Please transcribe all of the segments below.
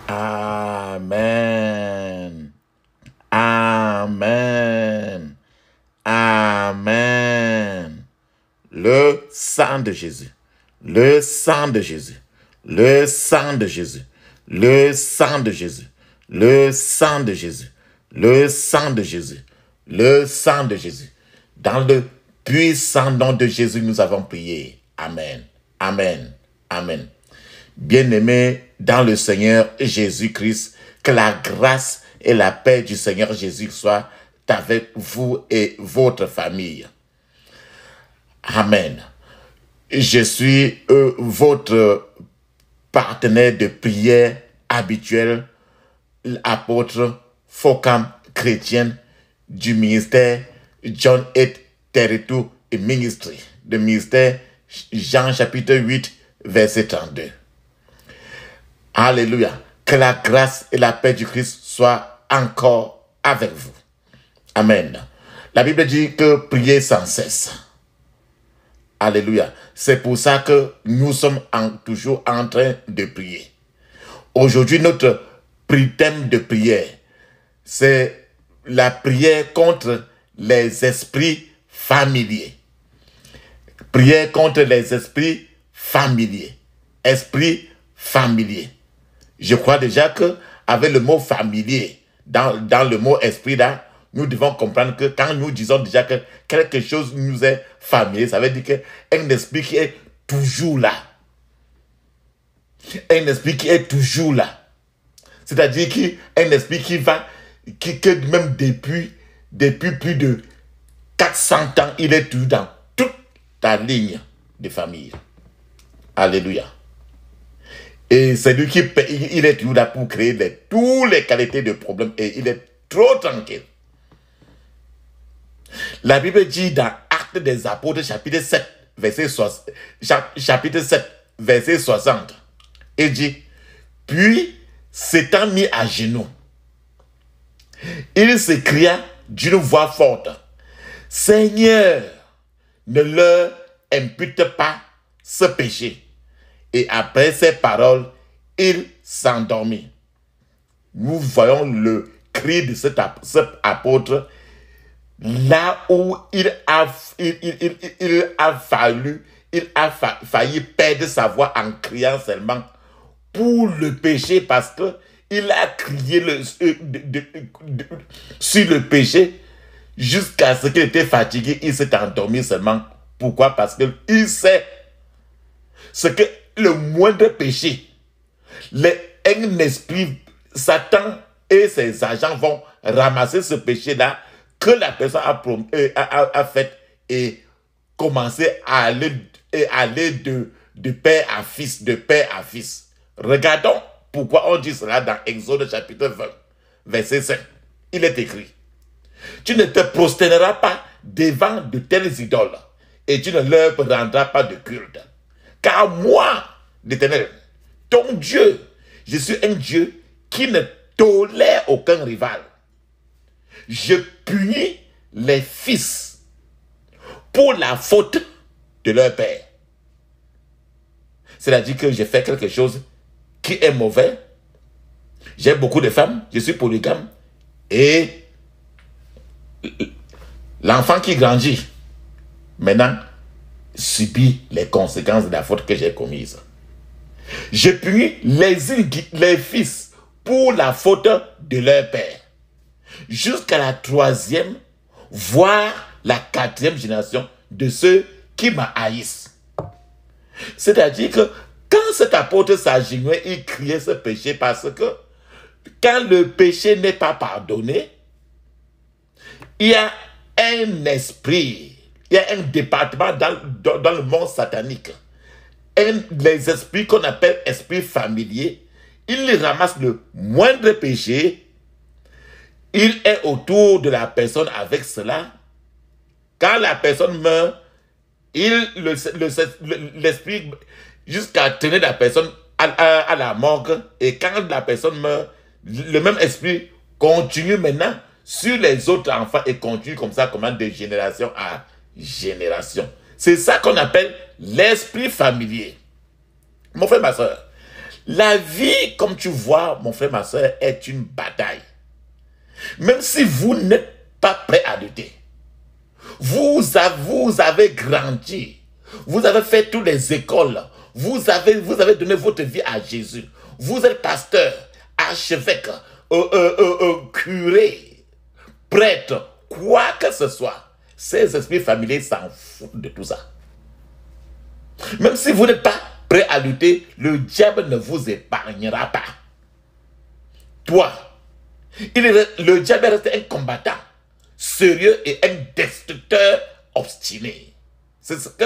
Amen. Amen. Amen. Le sang de Jésus. Le sang de Jésus. Le sang de Jésus. Le sang de Jésus. Le sang de Jésus. Le sang de Jésus. Le sang de Jésus. Dans le puissant nom de Jésus, nous avons prié. Amen. Amen. Amen. Bien-aimés dans le Seigneur Jésus-Christ, que la grâce et la paix du Seigneur Jésus soient avec vous et votre famille. Amen. Je suis votre partenaire de prière habituel, l'apôtre Focam chrétien du ministère John 8 Territory Ministry, de ministère Jean chapitre 8, verset 32. Alléluia. Que la grâce et la paix du Christ soient encore avec vous. Amen. La Bible dit que priez sans cesse. Alléluia. C'est pour ça que nous sommes toujours en train de prier. Aujourd'hui, notre thème de prière, c'est la prière contre les esprits familiers. Prière contre les esprits familiers. Esprits familiers. Je crois déjà que avec le mot familier, dans le mot esprit là, nous devons comprendre que quand nous disons déjà que quelque chose nous est familier, ça veut dire qu'un esprit qui est toujours là. Un esprit qui est toujours là. C'est-à-dire qu'un esprit qui même depuis plus de 400 ans, il est toujours dans toute ta ligne de famille. Alléluia. Et c'est lui qui il est toujours là pour créer toutes les qualités de problèmes et il est trop tranquille. La Bible dit dans Actes des Apôtres, chapitre 7, verset 60, il dit, puis s'étant mis à genoux, il s'écria d'une voix forte, Seigneur, ne leur impute pas ce péché. Et après ces paroles, il s'endormit. Nous voyons le cri de cet apôtre là où il a failli perdre sa voix en criant seulement pour le péché parce que il a crié sur le péché jusqu'à ce qu'il était fatigué. Il s'est endormi seulement. Pourquoi? Parce qu'il sait ce que le moindre péché, un esprit, Satan et ses agents vont ramasser ce péché-là que la personne a fait et commencer à aller de père à fils, de père à fils. Regardons pourquoi on dit cela dans Exode chapitre 20, verset 5. Il est écrit, tu ne te prosterneras pas devant de telles idoles et tu ne leur rendras pas de culte. Car moi, l'Éternel, ton Dieu, je suis un Dieu qui ne tolère aucun rival. Je punis les fils pour la faute de leur père. C'est-à-dire que j'ai fait quelque chose qui est mauvais. J'ai beaucoup de femmes, je suis polygame. Et l'enfant qui grandit, maintenant, subit les conséquences de la faute que j'ai commise. Je punis les fils pour la faute de leur père. Jusqu'à la 3e, voire la 4e génération de ceux qui m'haïssent. C'est-à-dire que quand cet apôtre s'agenouillait, il criait ce péché parce que quand le péché n'est pas pardonné, il y a un esprit, il y a un département dans le monde satanique. Les esprits qu'on appelle esprits familiers, ils ramassent le moindre péché. Il est autour de la personne avec cela. Quand la personne meurt, l'esprit jusqu'à tenir la personne à la morgue. Et quand la personne meurt, le même esprit continue maintenant sur les autres enfants et continue comme ça, comme des générations à génération. C'est ça qu'on appelle l'esprit familier. Mon frère, ma soeur, la vie, comme tu vois, mon frère, ma soeur, est une bataille. Même si vous n'êtes pas prêt à lutter, vous avez grandi, vous avez fait toutes les écoles, vous avez donné votre vie à Jésus, vous êtes pasteur, archevêque, curé, prêtre, quoi que ce soit, ces esprits familiers s'en foutent de tout ça. Même si vous n'êtes pas prêt à lutter, le diable ne vous épargnera pas. Toi, le diable reste un combattant sérieux et un destructeur obstiné. C'est ce que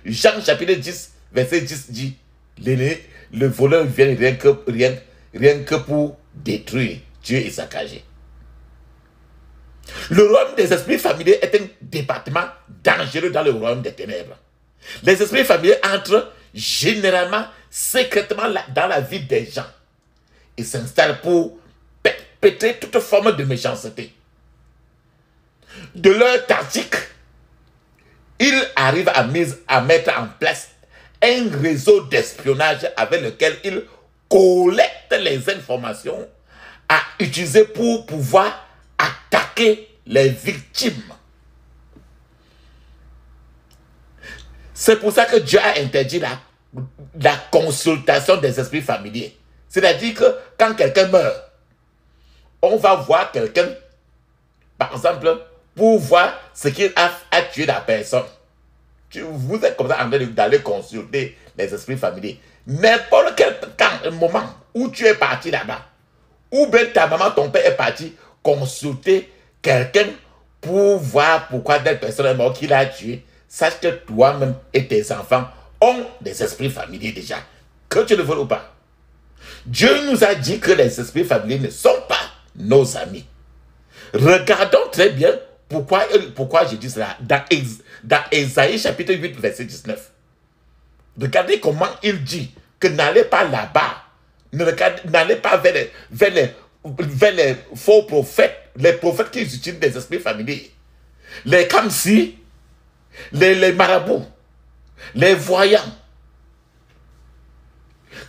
Jean chapitre 10, verset 10 dit. Le voleur vient rien que pour détruire, tuer et saccager. Le royaume des esprits familiers est un département dangereux dans le royaume des ténèbres. Les esprits familiers entrent généralement, secrètement dans la vie des gens. Ils s'installent pour perpétrer toute forme de méchanceté. De leur tactique, ils arrivent à mettre en place un réseau d'espionnage avec lequel ils collectent les informations à utiliser pour pouvoir attaquer les victimes. C'est pour ça que Dieu a interdit la consultation des esprits familiers. C'est-à-dire que quand quelqu'un meurt, on va voir quelqu'un, par exemple, pour voir ce qu'il a tué la personne. Vous êtes comme ça en train d'aller consulter les esprits familiers. N'importe quel moment où tu es parti là-bas, ou bien ta maman, ton père est parti consulter quelqu'un pour voir pourquoi telle personne est morte, qu'il a tué, sache que toi-même et tes enfants ont des esprits familiers déjà, que tu le veux ou pas. Dieu nous a dit que les esprits familiers ne sont pas nos amis. Regardons très bien pourquoi je dis cela dans Ésaïe chapitre 8 verset 19. Regardez comment il dit que n'allez pas là-bas, n'allez pas vers les faux prophètes, les prophètes qui utilisent des esprits familiers, les kamsi, les marabouts, les voyants.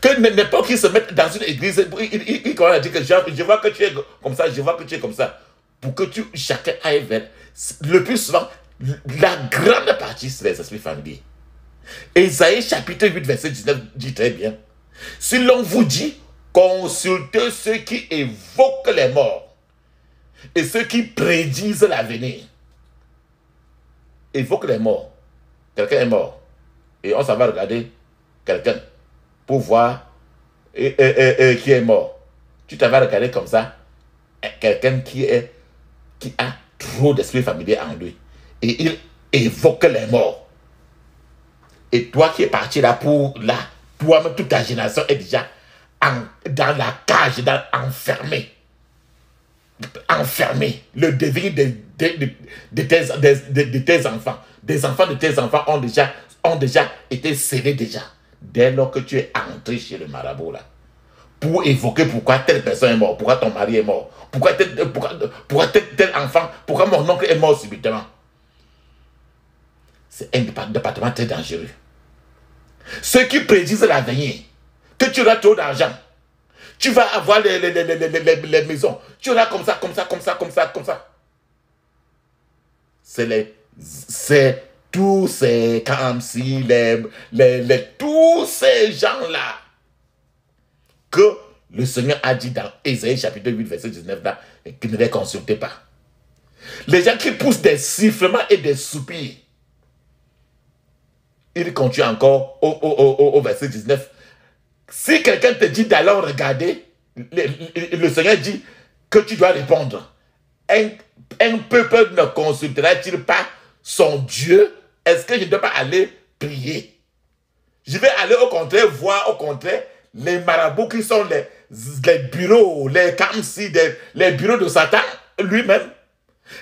Que n'importe qui se mette dans une église, il commence à dire que je vois que tu es comme ça, je vois que tu es comme ça. Pour que chacun aille vers. Le plus souvent, la grande partie, c'est les esprits familiers. Ésaïe chapitre 8, verset 19 dit très bien. Si l'on vous dit, consultez ceux qui évoquent les morts et ceux qui prédisent l'avenir. Évoque les morts. Quelqu'un est mort. Et on s'en va regarder quelqu'un pour voir qui est mort. Tu t'en vas regarder comme ça quelqu'un qui a trop d'esprit familier en lui. Et il évoque les morts. Et toi qui es parti là toi-même, toute ta génération est déjà dans la cage, enfermé. Enfermé. Le devenir de tes enfants. Des enfants de tes enfants ont déjà été scellés déjà. Dès lors que tu es entré chez le marabout là. Pour évoquer pourquoi telle personne est morte, pourquoi ton mari est mort, pourquoi tel enfant, pourquoi mon oncle est mort subitement. C'est un département très dangereux. Ceux qui prédisent l'avenir, que tu auras trop d'argent, tu vas avoir les maisons, tu auras comme ça. C'est tous ces kamsi, tous ces gens-là que le Seigneur a dit dans Ésaïe chapitre 8, verset 19, là, qu'il ne les consultez pas. Les gens qui poussent des sifflements et des soupirs. Il continue encore au verset 19. Si quelqu'un te dit d'aller regarder, le Seigneur dit que tu dois répondre. Un peuple ne consultera-t-il pas son Dieu? Est-ce que je ne dois pas aller prier? Je vais aller au contraire voir les marabouts qui sont les bureaux, les kamsi, les bureaux de Satan lui-même.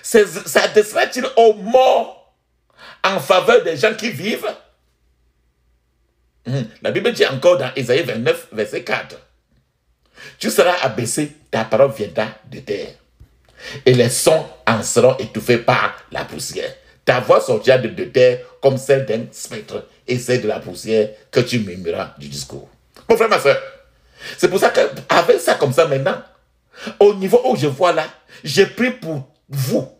S'adressera-t-il aux morts en faveur des gens qui vivent? La Bible dit encore dans Ésaïe 29, verset 4. Tu seras abaissé, ta parole viendra de terre. et les sons en seront étouffés par la poussière. Ta voix sortira de terre comme celle d'un spectre, et c'est de la poussière que tu murmureras du discours. Mon frère, ma soeur, c'est pour ça qu'avec ça comme ça maintenant, au niveau où je vois là, j'ai pris pour vous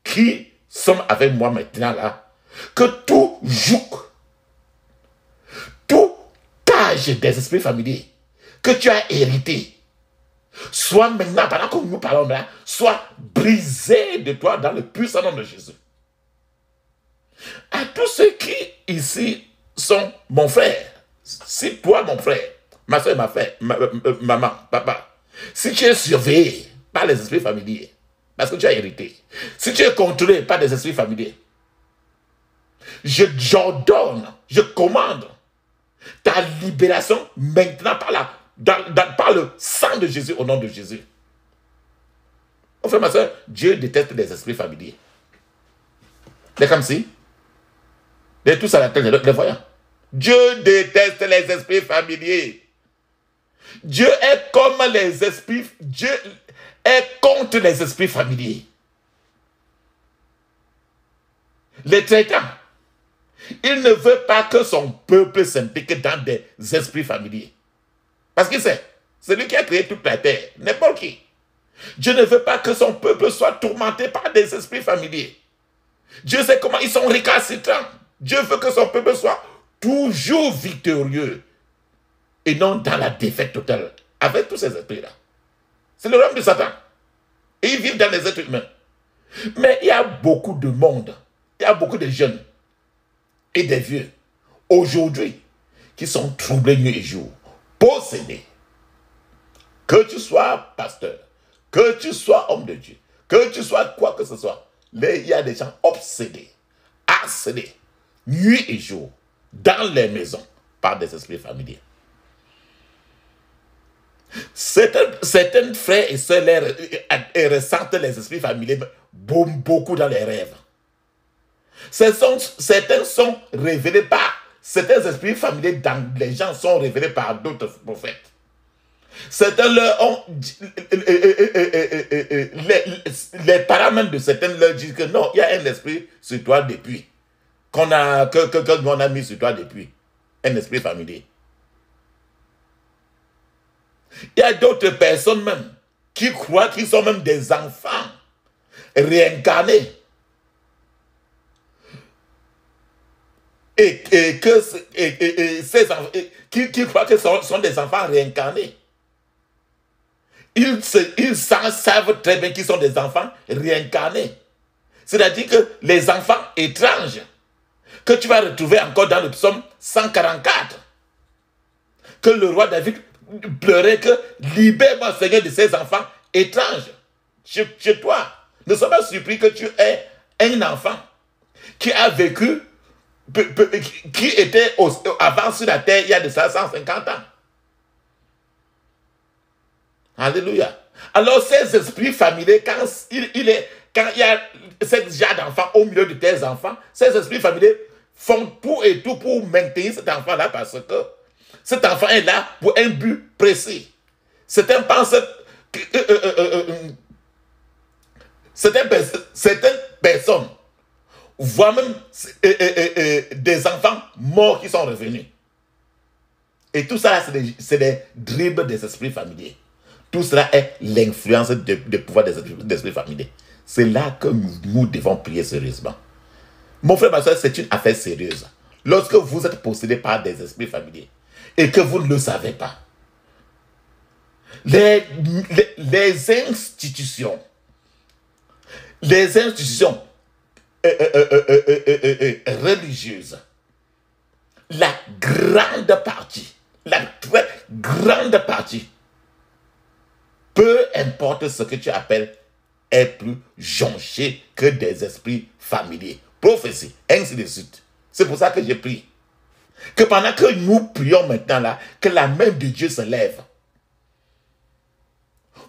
qui sommes avec moi maintenant là, que tout joug, tout cage des esprits familiers que tu as hérité, soit maintenant, pendant que nous parlons là, soit brisé de toi dans le puissant nom de Jésus. À tous ceux qui ici sont mon frère, si toi mon frère, ma soeur, maman, papa, si tu es surveillé par les esprits familiers, parce que tu as hérité, si tu es contrôlé par des esprits familiers, j'ordonne, je commande ta libération maintenant par le sang de Jésus, au nom de Jésus. Mon frère, ma soeur, Dieu déteste les esprits familiers. C'est comme si, de tous à la tête, les voyants. Dieu déteste les esprits familiers. Dieu est comme les esprits, Dieu est contre les esprits familiers. Les traitants, il ne veut pas que son peuple s'implique dans des esprits familiers. Parce qu'il sait, c'est lui qui a créé toute la terre, n'importe qui. Dieu ne veut pas que son peuple soit tourmenté par des esprits familiers. Dieu sait comment ils sont récalcitrants. Dieu veut que son peuple soit toujours victorieux et non dans la défaite totale avec tous ces esprits-là. C'est le royaume de Satan. Et ils vivent dans les êtres humains. Mais il y a beaucoup de monde, il y a beaucoup de jeunes et des vieux aujourd'hui qui sont troublés nuit et jour, possédés. Que tu sois pasteur, que tu sois homme de Dieu, que tu sois quoi que ce soit, il y a des gens obsédés, harcelés, nuit et jour, dans les maisons, par des esprits familiers. Certains frères et sœurs ressentent les esprits familiers beaucoup dans les rêves. Certains sont révélés par, certains esprits familiers dans les gens sont révélés par d'autres prophètes. Certains leur ont, les parents même de certains leur disent que non, il y a un esprit sur toi depuis, qu'on a mis sur toi depuis, un esprit familier. Il y a d'autres personnes même qui croient qu'ils sont même des enfants réincarnés. Et ces enfants qui croient que ce sont des enfants réincarnés. Ils savent très bien qu'ils sont des enfants réincarnés. C'est-à-dire que les enfants étranges que tu vas retrouver encore dans le psaume 144, que le roi David pleurait que libère-moi, Seigneur, de ces enfants étranges chez toi. Nous sommes surpris que tu aies un enfant qui a vécu, qui était avant sur la terre il y a de ça 150 ans. Alléluia. Alors ces esprits familiers, quand il y a cette genre d'enfants au milieu de tes enfants, ces esprits familiers font tout et tout pour maintenir cet enfant-là parce que cet enfant est là pour un but précis. Certains pensent que certaines personnes voient même des enfants morts qui sont revenus. Et tout ça, c'est des dribbles des esprits familiers. Tout cela est l'influence de pouvoir des esprits familiers. C'est là que nous devons prier sérieusement. Mon frère, ma soeur, c'est une affaire sérieuse. Lorsque vous êtes possédé par des esprits familiers et que vous ne le savez pas, les institutions religieuses, la très grande partie, peu importe ce que tu appelles, est plus jonché que des esprits familiers, prophéties, ainsi de suite. C'est pour ça que j'ai prié. Que pendant que nous prions maintenant là, que la main de Dieu se lève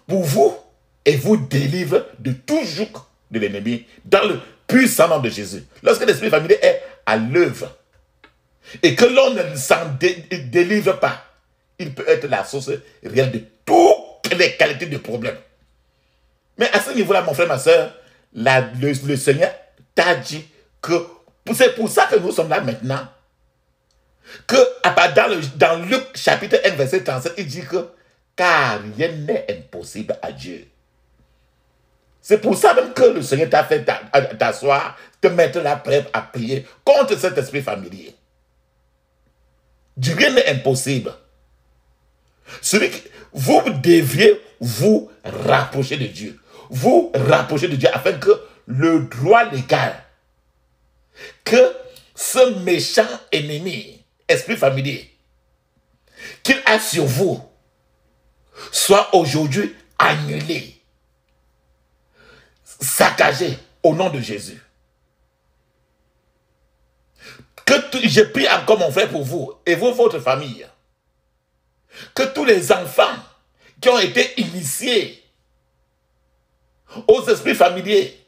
pour vous et vous délivre de tout joug de l'ennemi dans le puissant nom de Jésus. Lorsque l'esprit familier est à l'œuvre et que l'on ne s'en délivre pas, il peut être la source réelle de toutes les qualités de problèmes. Mais à ce niveau-là, mon frère, ma soeur, le Seigneur t'a dit que c'est pour ça que nous sommes là maintenant. Que dans Luc chapitre 1, verset 37, il dit que car rien n'est impossible à Dieu. C'est pour ça même que le Seigneur t'a fait t'asseoir, te mettre là prêt à prier contre cet esprit familier. Rien n'est impossible. Vous devriez vous rapprocher de Dieu. Vous rapprocher de Dieu afin que le droit légal, que ce méchant ennemi, esprit familier, qu'il a sur vous, soit aujourd'hui annulé, saccagé au nom de Jésus. Je prie encore mon frère pour vous et votre famille. Que tous les enfants qui ont été initiés aux esprits familiers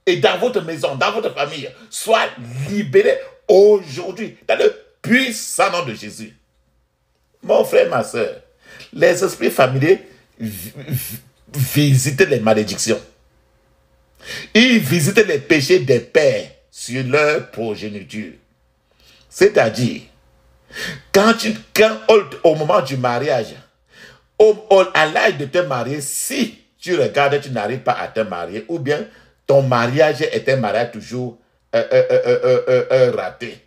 et dans votre maison, dans votre famille, soient libérés aujourd'hui dans le puissant nom de Jésus. Mon frère, ma soeur, les esprits familiers visitent les malédictions. Ils visitent les péchés des pères sur leur progéniture. C'est-à-dire, au moment du mariage, à l'âge de te marier, si tu regardes, tu n'arrives pas à te marier, ou bien ton mariage est un mariage toujours raté.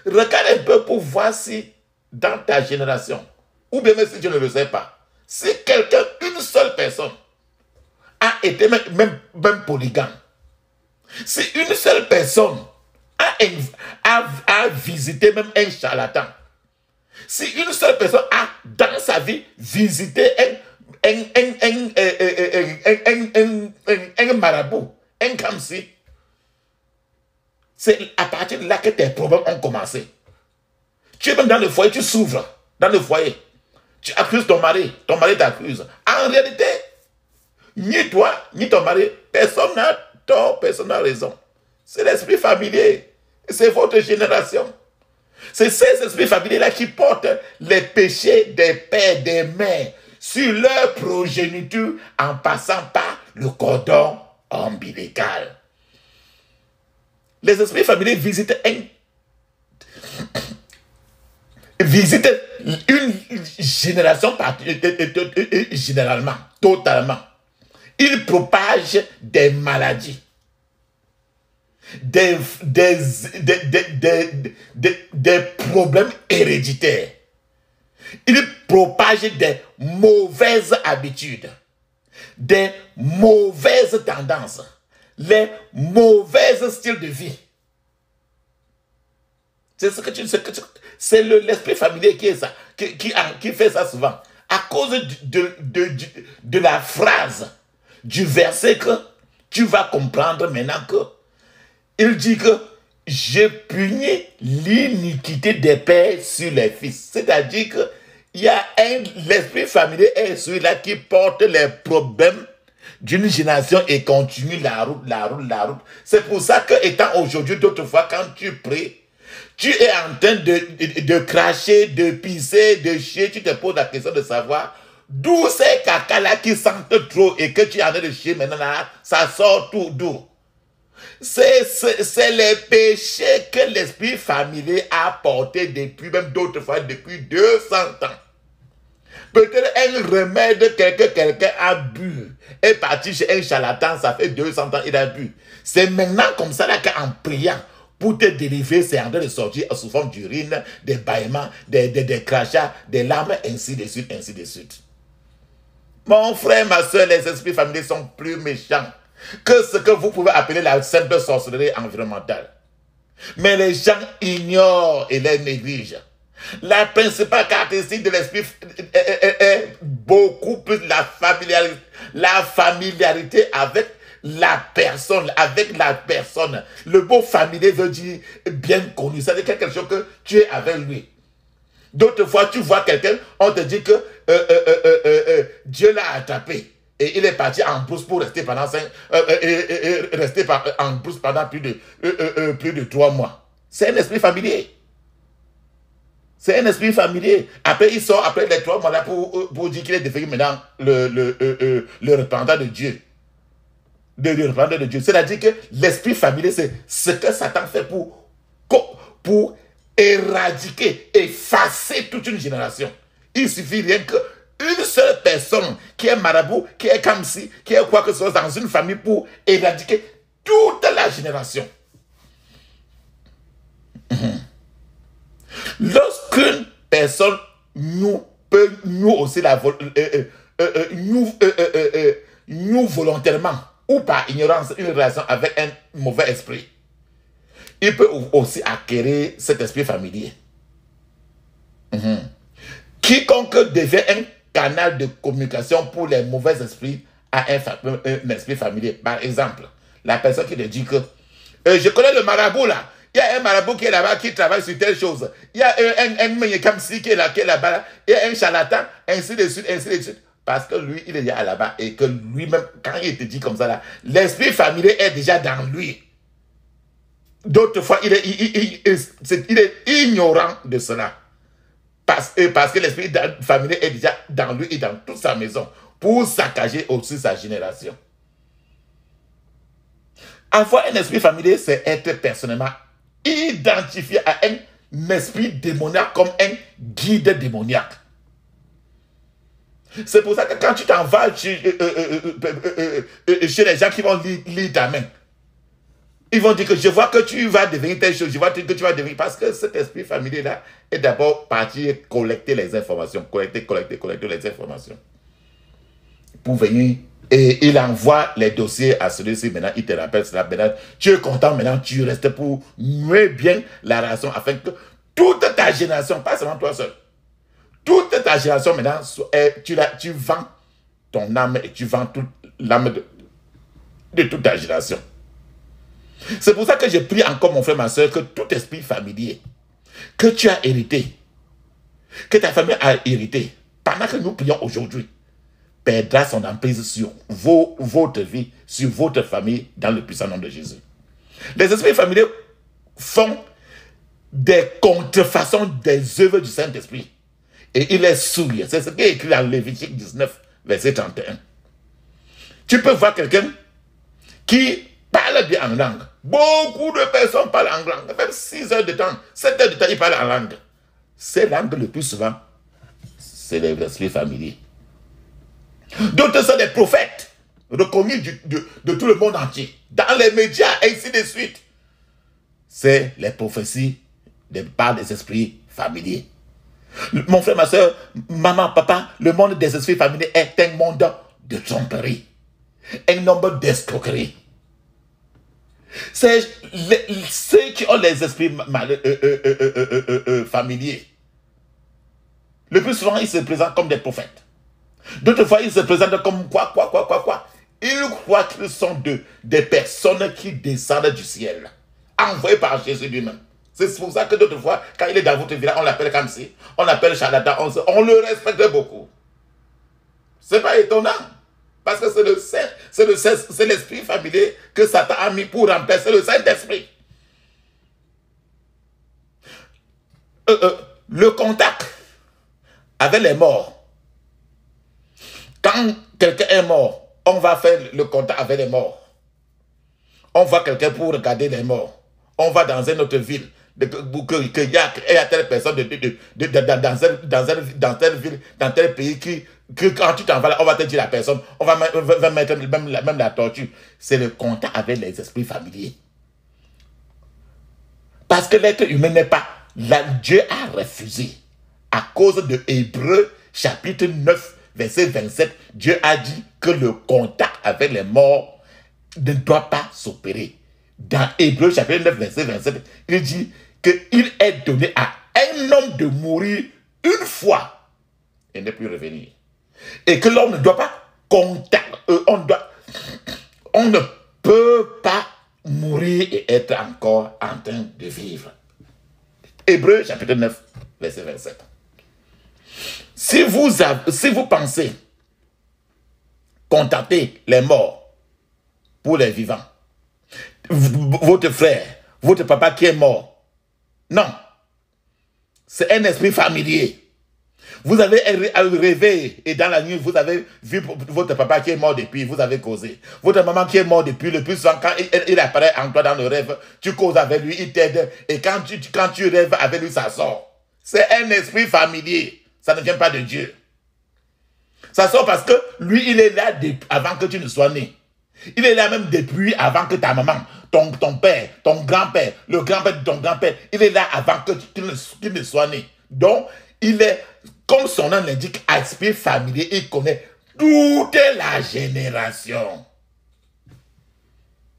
Regarde un peu pour voir si dans ta génération, ou bien même si tu ne le sais pas, si quelqu'un, une seule personne, a été même polygame, si une seule personne a visité même un charlatan, si une seule personne a dans sa vie visité un marabout, un kamsi, c'est à partir de là que tes problèmes ont commencé. Tu es même dans le foyer, tu souffres dans le foyer. Tu accuses ton mari t'accuse. En réalité, ni toi, ni ton mari, personne n'a tort, personne n'a raison. C'est l'esprit familier. C'est votre génération. C'est ces esprits familiers-là qui portent les péchés des pères, des mères sur leur progéniture en passant par le cordon ombilical. Les esprits familiers visitent une génération généralement, totalement. Ils propagent des maladies. Des problèmes héréditaires. Il propage des mauvaises habitudes, des mauvaises tendances, les mauvais styles de vie. C'est ce que c'est l'esprit familier qui est ça, qui fait ça souvent. À cause de la phrase, du verset que tu vas comprendre maintenant que il dit que je punis l'iniquité des pères sur les fils. C'est-à-dire que il y a l'esprit familier est celui-là qui porte les problèmes d'une génération et continue la route. C'est pour ça que, étant aujourd'hui, d'autres fois, quand tu pries, tu es en train de cracher, de pisser, de chier, tu te poses la question de savoir d'où ces caca-là qui sentent trop et que tu es en train de chier maintenant là, ça sort tout d'où? C'est les péchés que l'esprit familier a portés depuis, même d'autres fois, depuis 200 ans. Peut-être un remède que quelqu'un a bu, est parti chez un charlatan, ça fait 200 ans, il a bu. C'est maintenant comme ça là qu'en priant, pour te délivrer, c'est en train de sortir sous forme d'urine, des bâillements, des crachats, des larmes, ainsi de suite, ainsi de suite. Mon frère, ma soeur, les esprits familiers sont plus méchants que ce que vous pouvez appeler la simple sorcellerie environnementale. Mais les gens ignorent et les négligent. La principale caractéristique de l'esprit est beaucoup plus la familiarité avec la personne, Le mot familier veut dire bien connu. Ça veut dire quelque chose que tu es avec lui. D'autres fois, tu vois quelqu'un, on te dit que Dieu l'a attrapé. Et il est parti en brousse pour rester pendant en brousse pendant plus de 3 mois. C'est un esprit familier. C'est un esprit familier. Après, il sort après les 3 mois là pour dire qu'il est devenu maintenant le représentant de Dieu. Le représentant de Dieu. C'est-à-dire que l'esprit familier, c'est ce que Satan fait pour éradiquer, effacer toute une génération. Il suffit rien qu'une seule personne qui est marabout, qui est kamsi, qui est quoi que ce soit dans une famille pour éradiquer toute la génération. Lorsqu'une personne peut nous aussi nous volontairement ou par ignorance une relation avec un mauvais esprit, il peut aussi acquérir cet esprit familier. Quiconque devient un canal de communication pour les mauvais esprits a un esprit familier. Par exemple, la personne qui te dit que je connais le marabout là. Il y a un marabout qui est là-bas, qui travaille sur telle chose. Il y a un Menykamsi qui est là-bas. Il y a un charlatan, ainsi de suite, ainsi de suite. Parce que lui, il est déjà là-bas et que lui-même, quand il te dit comme ça là, l'esprit familier est déjà dans lui. D'autres fois, il est ignorant de cela. Parce que l'esprit familier est déjà dans lui et dans toute sa maison pour saccager aussi sa génération. Avoir un esprit familier, c'est être personnellement identifié à un esprit démoniaque comme un guide démoniaque. C'est pour ça que quand tu t'en vas chez les gens qui vont lire ta main, ils vont dire que je vois que tu vas devenir telle chose, je vois que tu vas devenir... Parce que cet esprit familier-là est d'abord parti collecter les informations, collecter les informations. Pour venir... Et il envoie les dossiers à celui-ci. Maintenant, il te rappelle cela. Maintenant, tu es content. Maintenant, tu restes pour nouer bien la relation afin que toute ta génération, pas seulement toi seul, toute ta génération, maintenant, tu vends ton âme et tu vends toute l'âme de toute ta génération. C'est pour ça que je prie encore, mon frère, ma soeur, que tout esprit familier que tu as hérité, que ta famille a hérité, pendant que nous prions aujourd'hui, perdra son emprise sur votre vie, sur votre famille, dans le puissant nom de Jésus. Les esprits familiers font des contrefaçons des œuvres du Saint-Esprit. Et il les souille. C'est ce qui est écrit dans Lévitique 19, verset 31. Tu peux voir quelqu'un qui parle bien en langue. Beaucoup de personnes parlent en langue. Même 6 heures de temps, 7 heures de temps, ils parlent en langue. Ces langues, le plus souvent, c'est les esprits familiers. D'autres sont des prophètes reconnus de tout le monde entier, dans les médias, ainsi de suite. C'est les prophéties par des esprits familiers. Mon frère, ma soeur, maman, papa, le monde des esprits familiers est un monde de tromperie, un monde d'escroquerie. C'est ceux qui ont les esprits familiers. Le plus souvent, ils se présentent comme des prophètes. D'autres fois, ils se présentent comme quoi. Ils croient qu'ils sont des personnes qui descendent du ciel, envoyées par Jésus lui-même. C'est pour ça que d'autres fois, quand il est dans votre village, on l'appelle comme si, on l'appelle charlatan, on le respecte beaucoup. C'est pas étonnant. Parce que c'est l'esprit familier que Satan a mis pour remplacer le Saint-Esprit. Le contact avec les morts. Quand quelqu'un est mort, on va faire le contact avec les morts. On voit quelqu'un pour regarder les morts. On va dans une autre ville. Qu'il y a telle personne dans telle ville, dans tel pays que quand tu t'en vas là, on va te dire la personne, on va mettre même la torture. C'est le contact avec les esprits familiers. Parce que l'être humain n'est pas... Là, Dieu a refusé. À cause de Hébreux, chapitre 9, verset 27, Dieu a dit que le contact avec les morts ne doit pas s'opérer. Dans Hébreux, chapitre 9, verset 27, il dit qu'il est donné à un homme de mourir une fois et ne plus revenir. Et que l'homme ne doit pas on ne peut pas mourir et être encore en train de vivre. Hébreux chapitre 9, verset 27. Si vous pensez contacter les morts pour les vivants, votre frère, votre papa qui est mort, non. C'est un esprit familier. Vous avez rêvé et dans la nuit, vous avez vu votre papa qui est mort depuis, vous avez causé. Votre maman qui est mort depuis, le plus souvent, quand il apparaît en toi dans le rêve, tu causes avec lui, il t'aide. Et quand tu rêves avec lui, ça sort. C'est un esprit familier. Ça ne vient pas de Dieu. Ça sort parce que lui, il est là avant que tu ne sois né. Il est là même depuis avant que ta maman, ton père, ton grand-père, le grand-père de ton grand-père, il est là avant que qu'il ne soit né. Donc, il est, comme son nom l'indique, esprit familier, il connaît toute la génération.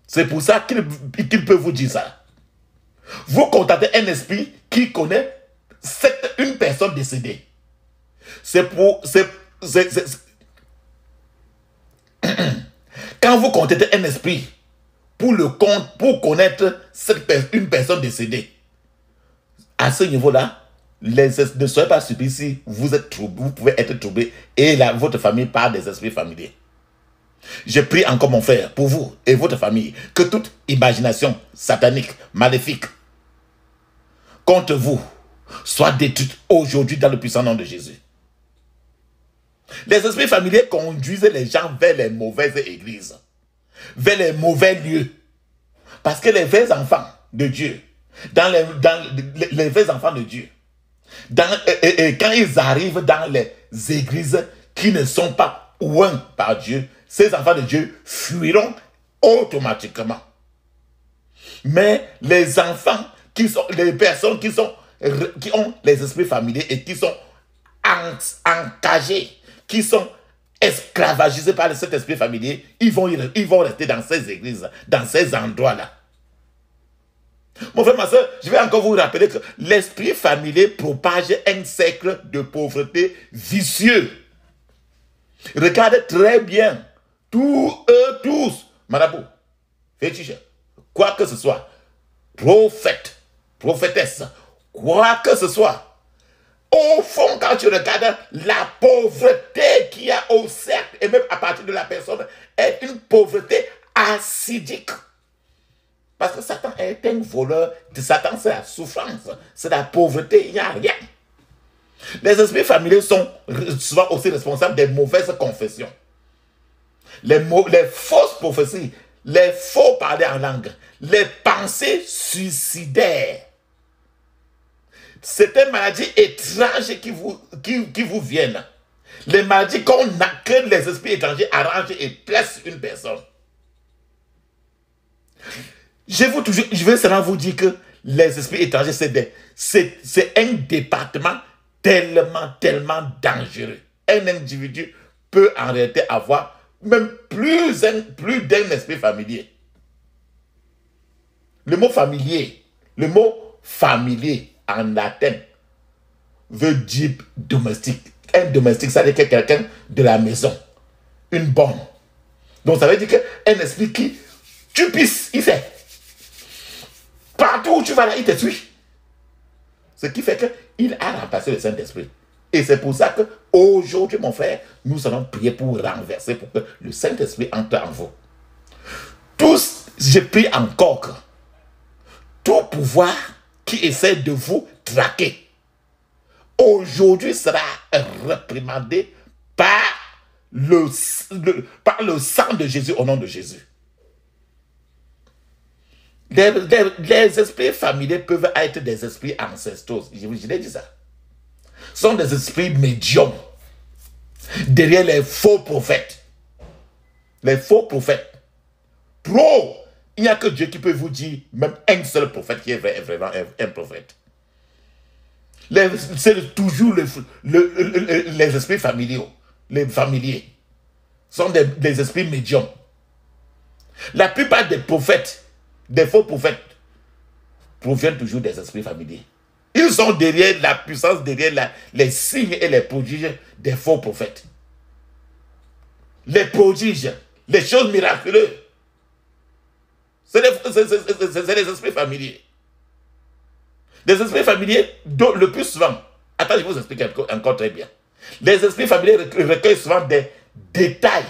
C'est pour ça qu'il peut vous dire ça. Vous contactez un esprit qui connaît une personne décédée. Quand vous contactez un esprit pour connaître une personne décédée, à ce niveau-là, ne soyez pas surpris si vous êtes troublé, vous pouvez être troublé et votre famille par des esprits familiers. Je prie encore mon frère pour vous et votre famille que toute imagination satanique, maléfique contre vous soit détruite aujourd'hui dans le puissant nom de Jésus. Les esprits familiers conduisent les gens vers les mauvaises églises, vers les mauvais lieux. Parce que les vrais enfants de Dieu, les vrais enfants de Dieu, quand ils arrivent dans les églises qui ne sont pas ouïes par Dieu, ces enfants de Dieu fuiront automatiquement. Mais les enfants, les personnes qui ont les esprits familiers et qui sont encagés, qui sont esclavagisés par cet esprit familier, ils vont rester dans ces églises, dans ces endroits-là. Mon frère, ma soeur, je vais encore vous rappeler que l'esprit familier propage un cercle de pauvreté vicieux. Regardez très bien, tous, marabout, fétiche, quoi que ce soit, prophète, prophétesse, quoi que ce soit, au fond, quand tu regardes la pauvreté qu'il y a au cercle, et même à partir de la personne, est une pauvreté acidique. Parce que Satan est un voleur. Satan, c'est la souffrance, c'est la pauvreté, il n'y a rien. Les esprits familiers sont souvent aussi responsables des mauvaises confessions. Les fausses prophéties, les faux parler en langue, les pensées suicidaires. C'est une maladie étrange qui vous viennent. Les maladies que les esprits étrangers arrangent et placent une personne. Je vais seulement vous dire que les esprits étrangers, c'est un département tellement dangereux. Un individu peut en réalité avoir même plus d'un esprit familier. Le mot familier en latin veut dire domestique. Un domestique, ça veut dire quelqu'un de la maison. Une bonne. Donc ça veut dire qu'un esprit qui, tu pisses, il fait. Partout où tu vas là, il te suit. Ce qui fait qu'il a remplacé le Saint-Esprit. Et c'est pour ça qu'aujourd'hui, mon frère, nous allons prier pour renverser, pour que le Saint-Esprit entre en vous. Tous, je prie encore que tout pouvoir qui essaie de vous traquer, aujourd'hui sera réprimandé par le sang de Jésus, au nom de Jésus. Les esprits familiers peuvent être des esprits ancestraux. Je l'ai dit ça. Ce sont des esprits médiums. Derrière les faux prophètes. Les faux prophètes. Il n'y a que Dieu qui peut vous dire, même un seul prophète qui est vraiment un prophète. C'est toujours les esprits familiaux. Les familiers sont des esprits médiums. La plupart des prophètes, des faux prophètes, proviennent toujours des esprits familiers. Ils sont derrière la puissance, derrière les signes et les prodiges des faux prophètes. Les prodiges, les choses miraculeuses, c'est les esprits familiers. Les esprits familiers, le plus souvent, attends, je vous explique encore très bien. Les esprits familiers recueillent souvent des détails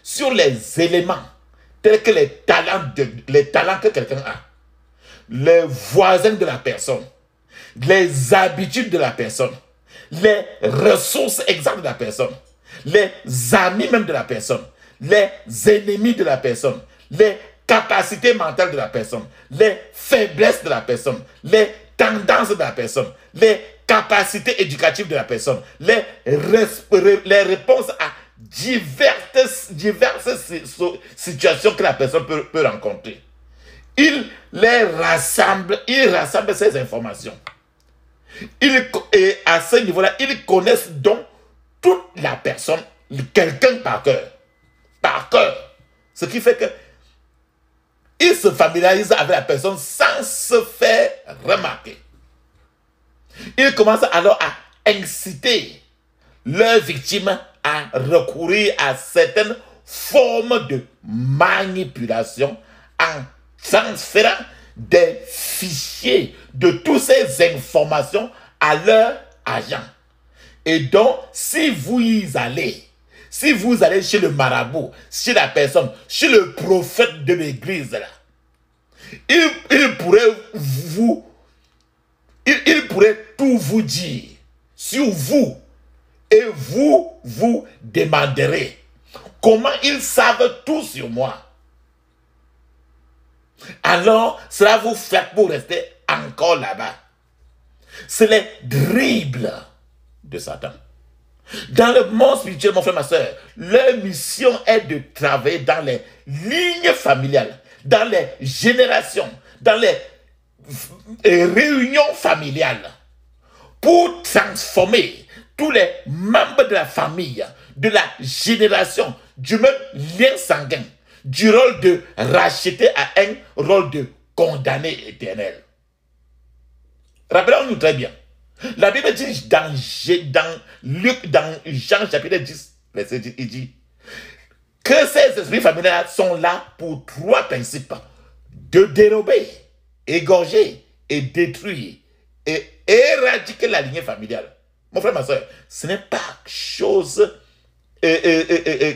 sur les éléments, tels que les talents que quelqu'un a, les voisins de la personne, les habitudes de la personne, les ressources exactes de la personne, les amis même de la personne, les ennemis de la personne, les capacités mentales de la personne, les faiblesses de la personne, les tendances de la personne, les capacités éducatives de la personne, les réponses à diverses situations que la personne peut rencontrer. Il rassemble ces informations. Et à ce niveau-là, ils connaissent donc toute la personne, quelqu'un par cœur. Par cœur. Ce qui fait que ils se familiarisent avec la personne sans se faire remarquer. Ils commencent alors à inciter leurs victimes à recourir à certaines formes de manipulation en transférant des fichiers de toutes ces informations à leur agent. Et donc, si vous y allez, si vous allez chez le marabout, chez la personne, chez le prophète de l'église, là, il pourrait tout vous dire sur vous. Et vous demanderez comment ils savent tout sur moi. Alors, cela vous flatte pour rester encore là-bas. C'est les dribbles de Satan. Dans le monde spirituel, mon frère, ma soeur, leur mission est de travailler dans les lignes familiales, dans les générations, dans les réunions familiales, pour transformer tous les membres de la famille, de la génération, du même lien sanguin, du rôle de racheter à un rôle de condamné éternel. Rappelons-nous très bien. La Bible dit dans Jean chapitre 10, verset 10, il dit que ces esprits familiers sont là pour trois principes: de dérober, égorger et détruire et éradiquer la lignée familiale. Mon frère, ma soeur, ce n'est pas chose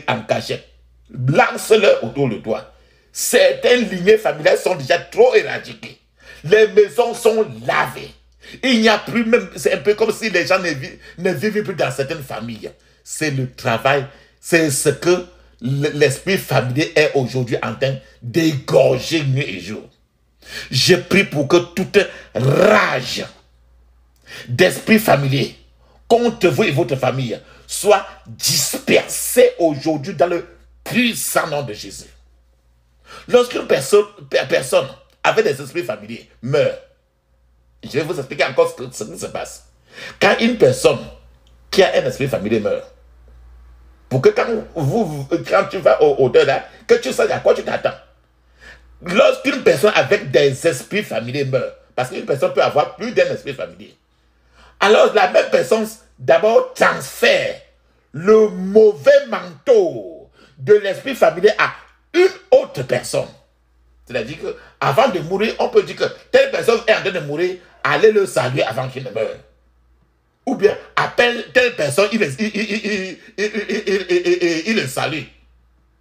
en cachette. Lance-le autour de toi. Certaines lignées familiales sont déjà trop éradiquées. Les maisons sont lavées. Il n'y a plus même, c'est un peu comme si les gens ne vivent plus dans certaines familles. C'est le travail, c'est ce que l'esprit familier est aujourd'hui en train d'égorger nuit et jour. Je prie pour que toute rage d'esprit familier contre vous et votre famille soit dispersée aujourd'hui dans le puissant nom de Jésus. Lorsqu'une personne avec des esprits familiers meurt, je vais vous expliquer encore ce qui se passe. Quand une personne qui a un esprit familier meurt, pour que quand tu vas au delà, que tu saches à quoi tu t'attends. Lorsqu'une personne avec des esprits familiers meurt, parce qu'une personne peut avoir plus d'un esprit familier, alors la même personne d'abord transfère le mauvais manteau de l'esprit familier à une autre personne. C'est-à-dire qu'avant de mourir, on peut dire que telle personne est en train de mourir, allez le saluer avant qu'il ne meure. Ou bien, appelle telle personne, il le salue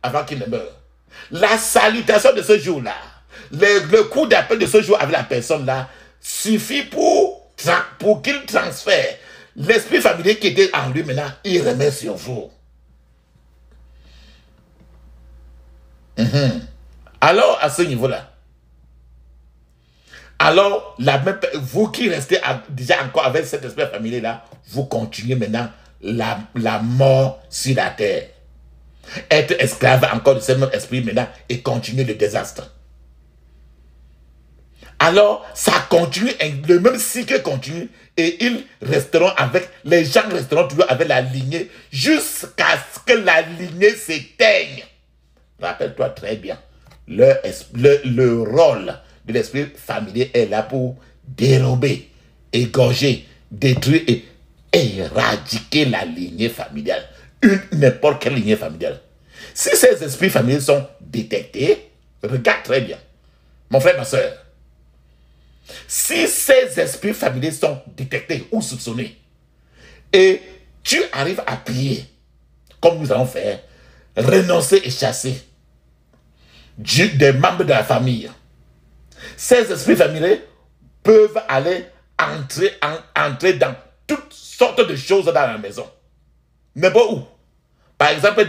avant qu'il ne meure. La salutation de ce jour-là, le coup d'appel de ce jour avec la personne-là, suffit pour qu'il transfère l'esprit familier qui était en lui maintenant, il remet sur vous. Alors, à ce niveau-là, alors, vous qui restez déjà encore avec cet esprit familier-là, vous continuez maintenant la mort sur la terre. Être esclave encore de ce même esprit maintenant et continuer le désastre. Alors, ça continue, le même cycle continue et les gens resteront toujours avec la lignée jusqu'à ce que la lignée s'éteigne. Rappelle-toi très bien, le rôle de l'esprit familier est là pour dérober, égorger, détruire et éradiquer la lignée familiale. N'importe quelle lignée familiale. Si ces esprits familiers sont détectés, regarde très bien, mon frère, ma soeur. Si ces esprits familiers sont détectés ou soupçonnés, et tu arrives à prier, comme nous allons faire, renoncer et chasser des membres de la famille, ces esprits familiers peuvent aller entrer dans toutes sortes de choses dans la maison. N'importe où. Par exemple,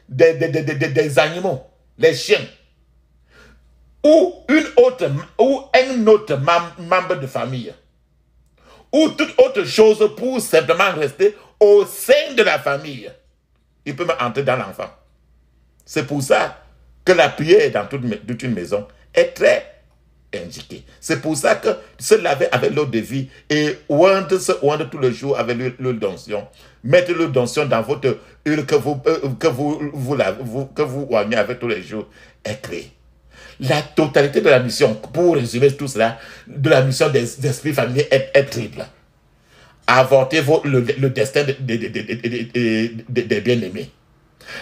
des animaux, les chiens. Ou un autre membre de famille. Ou toute autre chose pour simplement rester au sein de la famille. Il peut entrer dans l'enfant. C'est pour ça que la prière dans toute une maison est très indiquée. C'est pour ça que se laver avec l'eau de vie et se oindre tous les jours avec l'huile d'onction. Mettre l'huile d'onction dans votre huile que vous oignez avec tous les jours est créé. La totalité de la mission, pour résumer tout cela, de la mission des esprits familiers est triple. Avorter le destin des bien-aimés.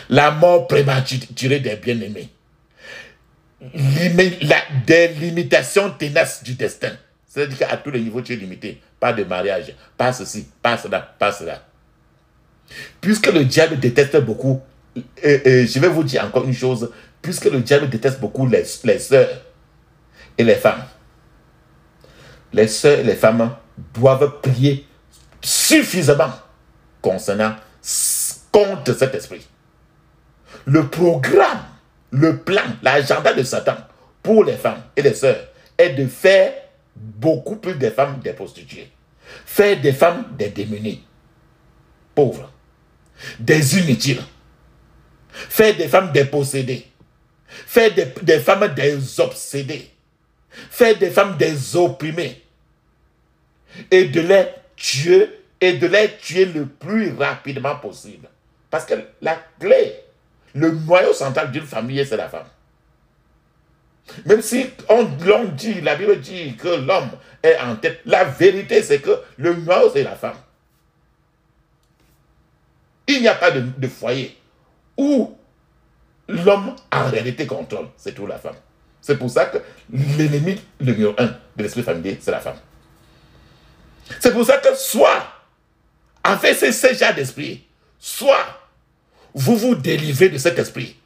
La mort prématurée des bien-aimés. Des limitations ténaces du destin. C'est-à-dire qu'à tous les niveaux, tu es limité. Pas de mariage, pas ceci, pas cela, pas cela. Puisque le diable déteste beaucoup, je vais vous dire encore une chose, puisque le diable déteste beaucoup les sœurs et les femmes. Les sœurs et les femmes doivent prier suffisamment concernant contre cet esprit. Le programme, le plan, l'agenda de Satan pour les femmes et les sœurs est de faire beaucoup plus des femmes des prostituées. Faire des femmes des démunies, pauvres, des inutiles. Faire des femmes des possédées. Faire des femmes des obsédées. Faire des femmes des opprimées. Et de les tuer le plus rapidement possible. Parce que la clé, le noyau central d'une famille, c'est la femme. Même si l'on dit, la Bible dit que l'homme est en tête, la vérité c'est que le noyau c'est la femme. Il n'y a pas de foyer où l'homme en réalité contrôle, c'est tout la femme. C'est pour ça que l'ennemi numéro 1 de l'esprit familier, c'est la femme. C'est pour ça que soit, avec ce genre d'esprit, soit vous vous délivrez de cet esprit,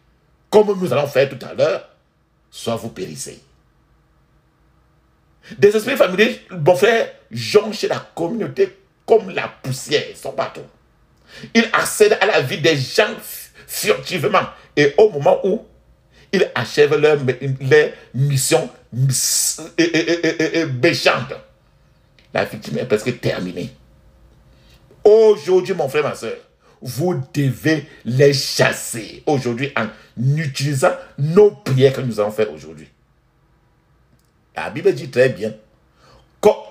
comme nous allons faire tout à l'heure, soit vous périssez. Des esprits familiers, mon frère, jonchent la communauté comme la poussière, ils sont partout. Ils accèdent à la vie des gens furtivement. Et au moment où ils achèvent leur mission méchante, la victime est presque terminée. Aujourd'hui, mon frère, ma soeur, vous devez les chasser aujourd'hui en utilisant nos prières que nous allons faire aujourd'hui. La Bible dit très bien,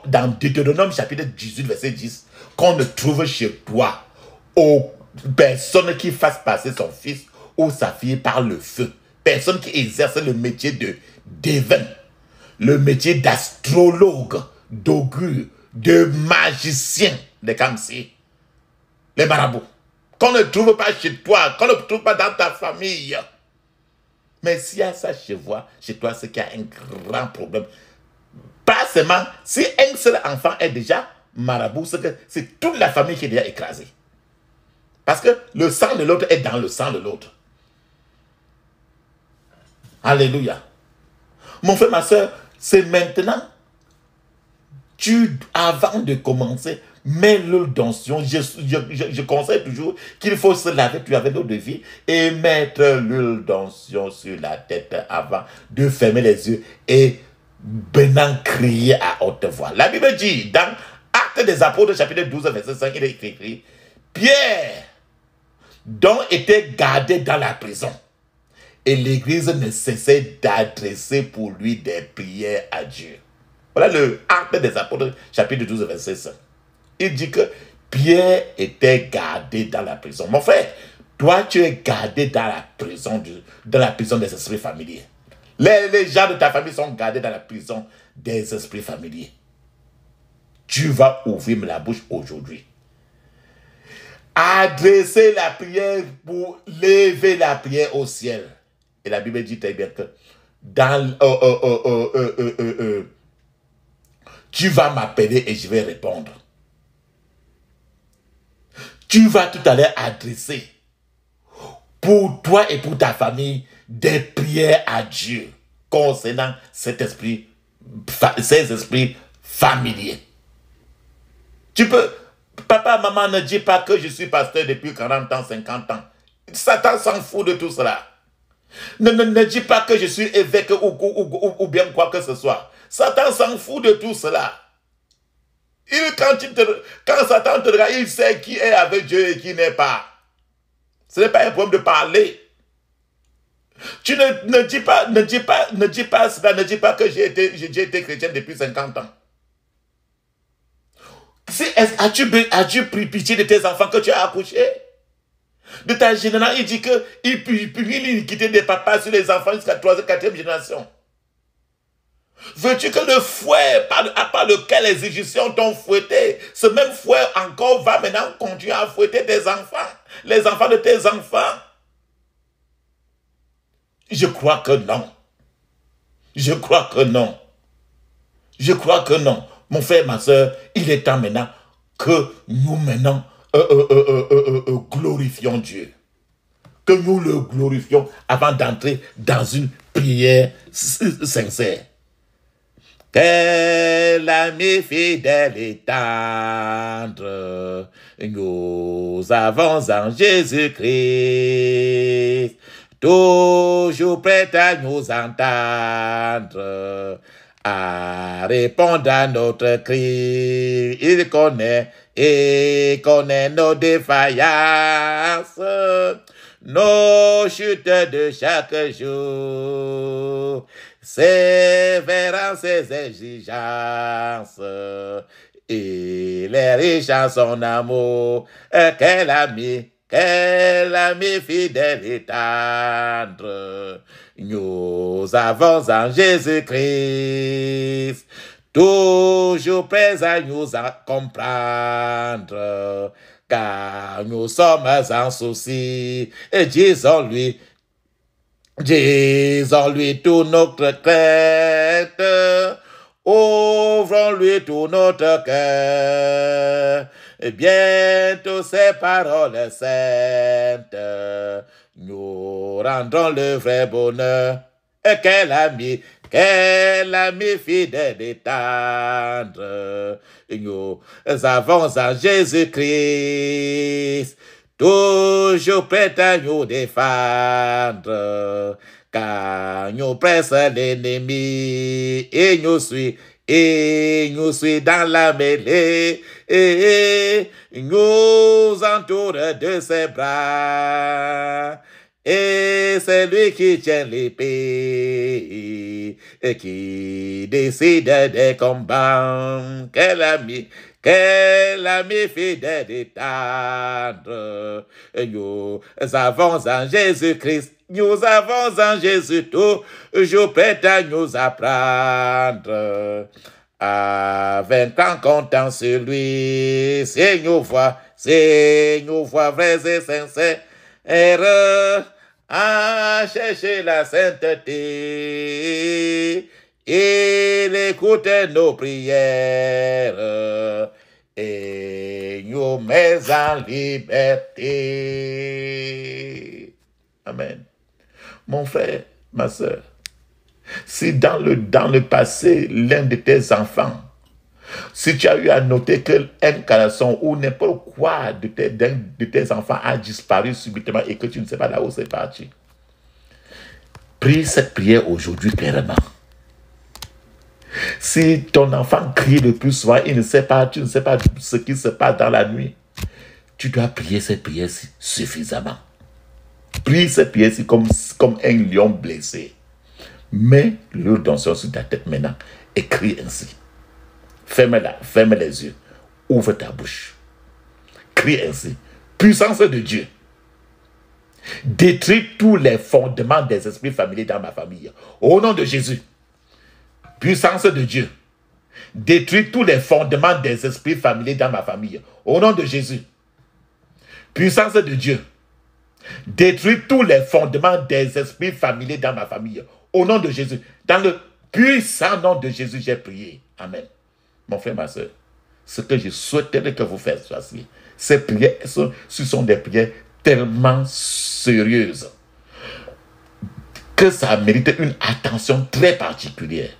dans Deutéronome chapitre 18, verset 10, qu'on ne trouve chez toi personne qui fasse passer son fils ou sa fille par le feu. Personne qui exerce le métier de devin, le métier d'astrologue, d'augure, de magicien, les kamsi, les marabouts. Qu'on ne trouve pas chez toi, qu'on ne trouve pas dans ta famille. Mais s'il y a ça chez toi, c'est qu'il y a un grand problème. Pas seulement, si un seul enfant est déjà marabout, c'est toute la famille qui est déjà écrasée. Parce que le sang de l'autre est dans le sang de l'autre. Alléluia. Mon frère, ma soeur, c'est maintenant. Avant de commencer, mets l'huile d'onction. Je conseille toujours qu'il faut se laver avec l'eau de vie et mettre l'huile d'onction sur la tête avant de fermer les yeux et maintenant crier à haute voix. La Bible dit dans Actes des Apôtres, chapitre 12, verset 5, il est écrit, Pierre, dont était gardé dans la prison, et l'église ne cessait d'adresser pour lui des prières à Dieu. Voilà le Acte des Apôtres, chapitre 12, verset 5. Il dit que Pierre était gardé dans la prison. Mon frère, toi, tu es gardé dans la prison des esprits familiers. Les gens de ta famille sont gardés dans la prison des esprits familiers. Tu vas ouvrir la bouche aujourd'hui. Adresser la prière pour lever la prière au ciel. Et la Bible dit très bien que tu vas m'appeler et je vais répondre. Tu vas tout à l'heure adresser pour toi et pour ta famille des prières à Dieu concernant ces esprits familiers. Tu peux... Papa, maman, ne dis pas que je suis pasteur depuis 40 ans, 50 ans. Satan s'en fout de tout cela. Ne dis pas que je suis évêque ou bien quoi que ce soit. Satan s'en fout de tout cela. Quand Satan te regarde, il sait qui est avec Dieu et qui n'est pas. Ce n'est pas un problème de parler. Tu ne dis pas cela, ne dis pas que j'ai été chrétien depuis 50 ans. As-tu pris pitié de tes enfants que tu as accouchés? De ta génération, il dit qu'il punit l'iniquité des papas sur les enfants jusqu'à 3e, 4e génération. Veux-tu que le fouet par lequel les Égyptiens t'ont fouetté, ce même fouet encore va maintenant continuer à fouetter tes enfants, les enfants de tes enfants? Je crois que non. Je crois que non. Je crois que non. Mon frère, ma soeur, il est temps maintenant que nous glorifions Dieu. Que nous le glorifions avant d'entrer dans une prière sincère. Quel ami fidèle et tendre nous avons en Jésus-Christ, toujours prêt à nous entendre, à répondre à notre cri. Il connaît nos défaillances, nos chutes de chaque jour, sévérant ses exigences, il est riche en son amour. Quel ami fidèle et tendre nous avons en Jésus-Christ, toujours prêt à nous comprendre, car nous sommes en souci. Et disons-lui tout notre crainte, ouvrons-lui tout notre cœur. Et bientôt ces paroles saintes nous rendront le vrai bonheur. Et quel ami fidèle et tendre nous avons en Jésus-Christ, toujours prêt à nous défendre, car nous presse l'ennemi et nous suit dans la mêlée, et nous entoure de ses bras. Et c'est lui qui tient l'épée et qui décide des combats. Quel ami fidèle et tendre nous avons en Jésus-Christ. Nous avons en Jésus toujours prêt à nous apprendre à vaincre en comptant sur lui. C'est nous voix vraies et sincères à chercher la sainteté. Il écoute nos prières et nous met en liberté. Amen. Mon frère, ma soeur, si dans le passé, l'un de tes enfants, si tu as eu à noter qu'un caleçon ou n'importe quoi de tes enfants a disparu subitement et que tu ne sais pas là où c'est parti, prie cette prière aujourd'hui clairement. Si ton enfant crie le plus souvent, tu ne sais pas ce qui se passe dans la nuit, tu dois prier cette prière suffisamment. Prie cette prière comme un lion blessé. Mets l'huile d'onction sur ta tête maintenant et crie ainsi. Ferme les yeux. Ouvre ta bouche. Crie ainsi. Puissance de Dieu. Détruis tous les fondements des esprits familiers dans ma famille. Au nom de Jésus. Puissance de Dieu. Détruis tous les fondements des esprits familiers dans ma famille. Au nom de Jésus. Puissance de Dieu. Détruis tous les fondements des esprits familiers dans ma famille. Au nom de Jésus. Dans le puissant nom de Jésus, j'ai prié. Amen. Mon frère, ma soeur, ce que je souhaiterais que vous fassiez, ces prières, ce sont des prières tellement sérieuses que ça mérite une attention très particulière.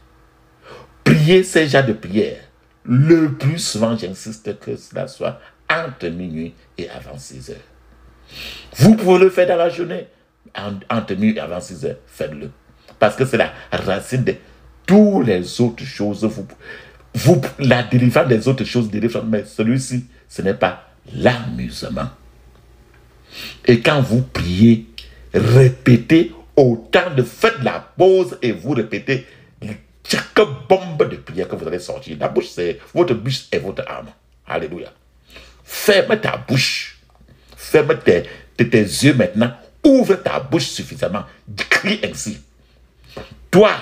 Priez ces genres de prières Le plus souvent, j'insiste que cela soit entre minuit et avant 6 heures. Vous pouvez le faire dans la journée, entre minuit et avant 6 heures, faites-le. Parce que c'est la racine de toutes les autres choses. La délivrance des autres choses, mais celui-ci, ce n'est pas l'amusement. Et quand vous priez, répétez autant de faites la pause et vous répétez chaque bombe de prière que vous allez sortir. La bouche, c'est votre bouche et votre âme. Alléluia. Ferme ta bouche. Ferme tes yeux maintenant. Ouvre ta bouche suffisamment. Crie ainsi. Toi,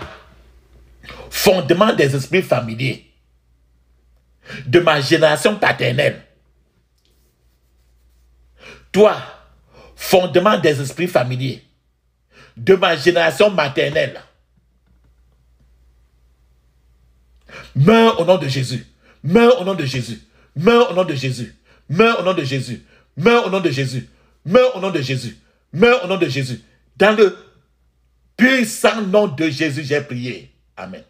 fondement des esprits familiers, de ma génération paternelle. Toi, fondement des esprits familiers, de ma génération maternelle. Meurs au nom de Jésus. Meurs au nom de Jésus. Meurs au nom de Jésus. Meurs au nom de Jésus. Meurs au nom de Jésus. Meurs au nom de Jésus. Meurs au nom de Jésus. Dans le puissant nom de Jésus, j'ai prié. Amen.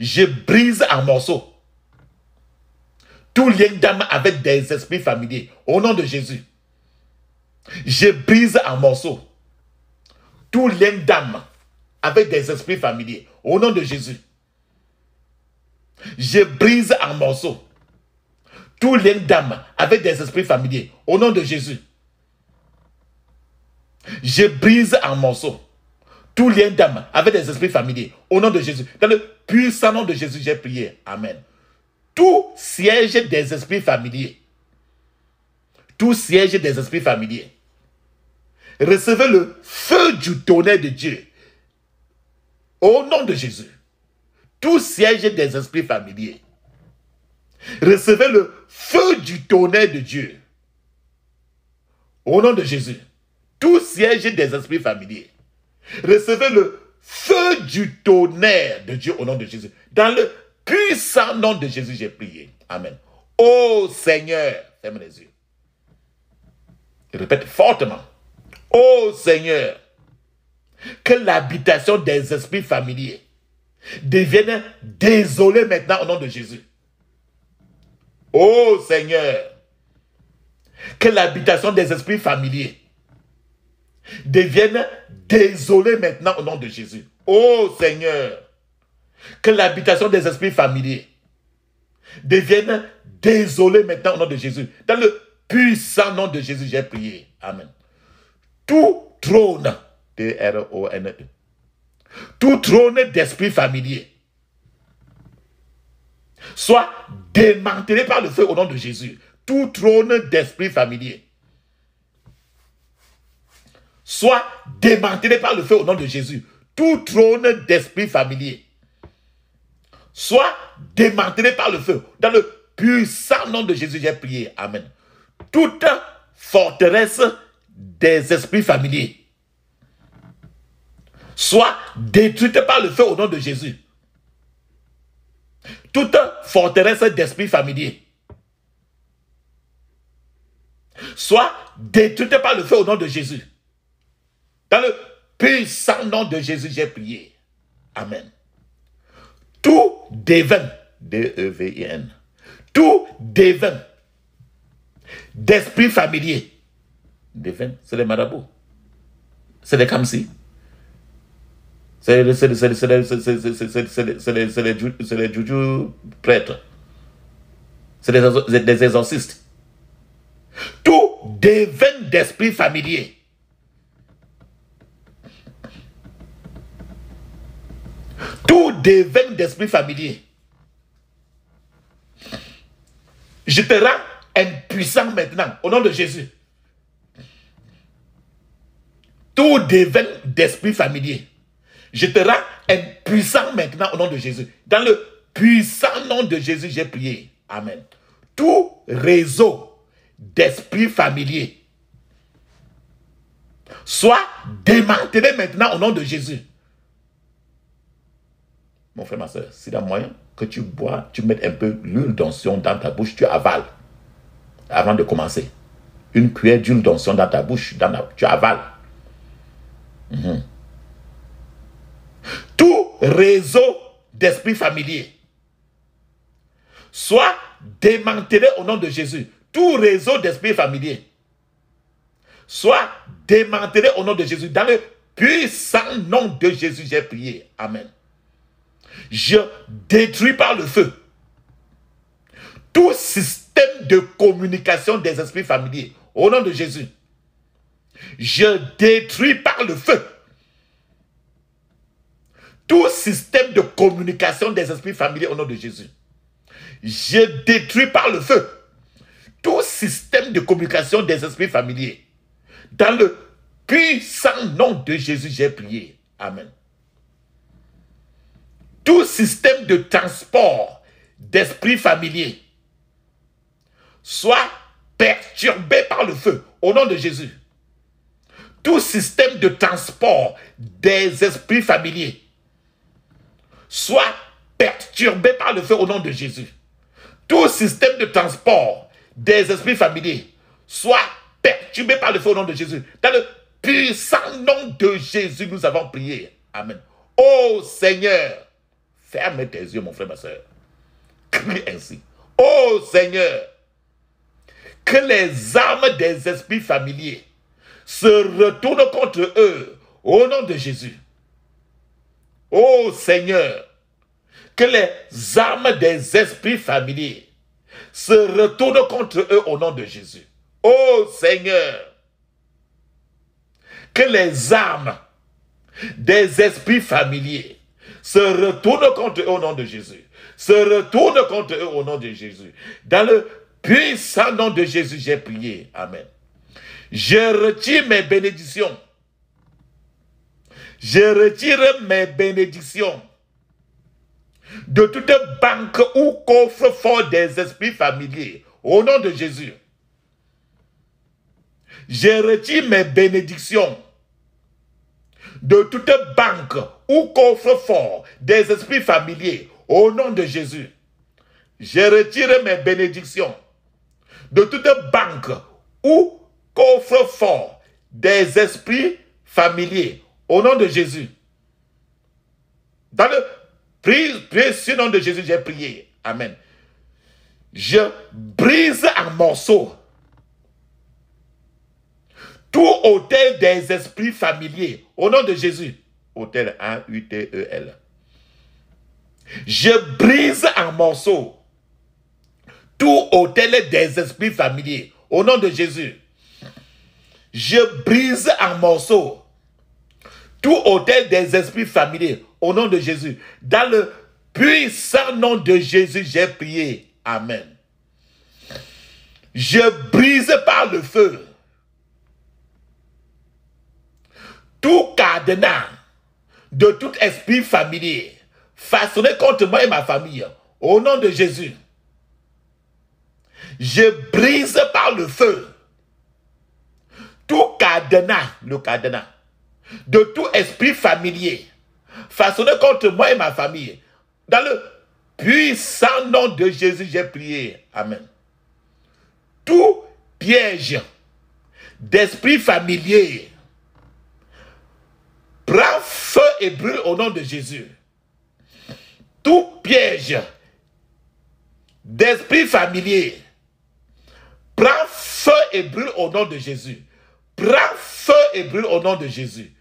Je brise en morceaux tout lien d'âme avec des esprits familiers. Au nom de Jésus. Je brise en morceaux tout lien d'âme avec des esprits familiers. Au nom de Jésus. Je brise en morceaux tout lien d'âme avec des esprits familiers. Au nom de Jésus. Je brise en morceaux tout lien d'âme avec des esprits familiers. Au nom de Jésus. Dans le puissant nom de Jésus, j'ai prié. Amen. Tout siège des esprits familiers. Tout siège des esprits familiers. Recevez le feu du tonnerre de Dieu. Au nom de Jésus. Tout siège des esprits familiers. Recevez le feu du tonnerre de Dieu. Au nom de Jésus. Tout siège des esprits familiers. Recevez le feu du tonnerre de Dieu au nom de Jésus. Dans le puissant nom de Jésus, j'ai prié. Amen. Ô Seigneur, ferme les yeux. Répète fortement. Ô Seigneur, que l'habitation des esprits familiers devienne désolée maintenant au nom de Jésus. Ô Seigneur, que l'habitation des esprits familiers devienne désolée maintenant au nom de Jésus. Ô Seigneur, que l'habitation des esprits familiers devienne désolée maintenant au nom de Jésus. Dans le puissant nom de Jésus, j'ai prié. Amen. Tout trône, T-R-O-N-E, tout trône d'esprit familier soit démantelé par le feu au nom de Jésus. Tout trône d'esprit familier soit démantelé par le feu au nom de Jésus. Tout trône d'esprit familier soit démantelé par le feu. Dans le puissant nom de Jésus, j'ai prié. Amen. Toute forteresse des esprits familiers soit détruite par le feu au nom de Jésus. Toute forteresse d'esprits familiers soit détruite par le feu au nom de Jésus. Dans le puissant nom de Jésus, j'ai prié. Amen. Tout devin, D-E-V-I-N, tout devin d'esprit familier, devin, c'est les marabouts, c'est les kamsi, c'est les juju prêtres, c'est des exorcistes. Tout devin d'esprit familier tout devin d'esprit familier, je te rends impuissant maintenant, au nom de Jésus. Tout devin d'esprit familier, je te rends impuissant maintenant, au nom de Jésus. Dans le puissant nom de Jésus, j'ai prié. Amen. Tout réseau d'esprit familier soit démantelé maintenant, au nom de Jésus. Mon frère, ma soeur, s'il y a moyen que tu bois, tu mettes un peu l'huile d'onction dans ta bouche, tu avales avant de commencer. Une cuillère d'huile d'onction dans ta bouche, tu avales. Tout réseau d'esprit familier soit démantelé au nom de Jésus. Tout réseau d'esprits familiers soit démantelé au nom de Jésus. Dans le puissant nom de Jésus, j'ai prié. Amen. Je détruis par le feu tout système de communication des esprits familiers au nom de Jésus. Je détruis par le feu tout système de communication des esprits familiers au nom de Jésus. Je détruis par le feu tout système de communication des esprits familiers. Dans le puissant nom de Jésus, j'ai prié. Amen. Tout système de transport d'esprits familiers soit perturbé par le feu au nom de Jésus. Tout système de transport des esprits familiers soit perturbé par le feu au nom de Jésus. Tout système de transport des esprits familiers soit perturbé par le feu au nom de Jésus. Dans le puissant nom de Jésus, nous avons prié. Amen. Oh Seigneur, ferme tes yeux, mon frère, ma soeur. Crie ainsi. Oh Seigneur, que les armes des esprits familiers se retournent contre eux au nom de Jésus. Oh Seigneur, que les armes des esprits familiers se retournent contre eux au nom de Jésus. Oh Seigneur, que les armes des esprits familiers se retournent contre eux au nom de Jésus. Se retournent contre eux au nom de Jésus. Dans le puissant nom de Jésus, j'ai prié. Amen. Je retire mes bénédictions. Je retire mes bénédictions de toute banque ou coffre-fort des esprits familiers au nom de Jésus. Je retire mes bénédictions de toute banque ou coffre-fort des esprits familiers au nom de Jésus. Je retire mes bénédictions de toute banque ou coffre-fort des esprits familiers au nom de Jésus. Dans le précieux nom de Jésus, j'ai prié. Amen. Je brise en morceaux tout hôtel des esprits familiers au nom de Jésus. Hôtel A-U-T-E-L. Je brise en morceaux tout hôtel des esprits familiers au nom de Jésus. Je brise en morceaux tout hôtel des esprits familiers au nom de Jésus. Dans le puissant nom de Jésus, j'ai prié. Amen. Je brise par le feu tout cadenas de tout esprit familier façonné contre moi et ma famille au nom de Jésus. Je brise par le feu tout cadenas, le cadenas de tout esprit familier façonné contre moi et ma famille. Dans le puissant nom de Jésus, j'ai prié. Amen. Tout piège d'esprit familier prends feu et brûle au nom de Jésus. Tout piège d'esprit familier prends feu et brûle au nom de Jésus. Prends feu et brûle au nom de Jésus.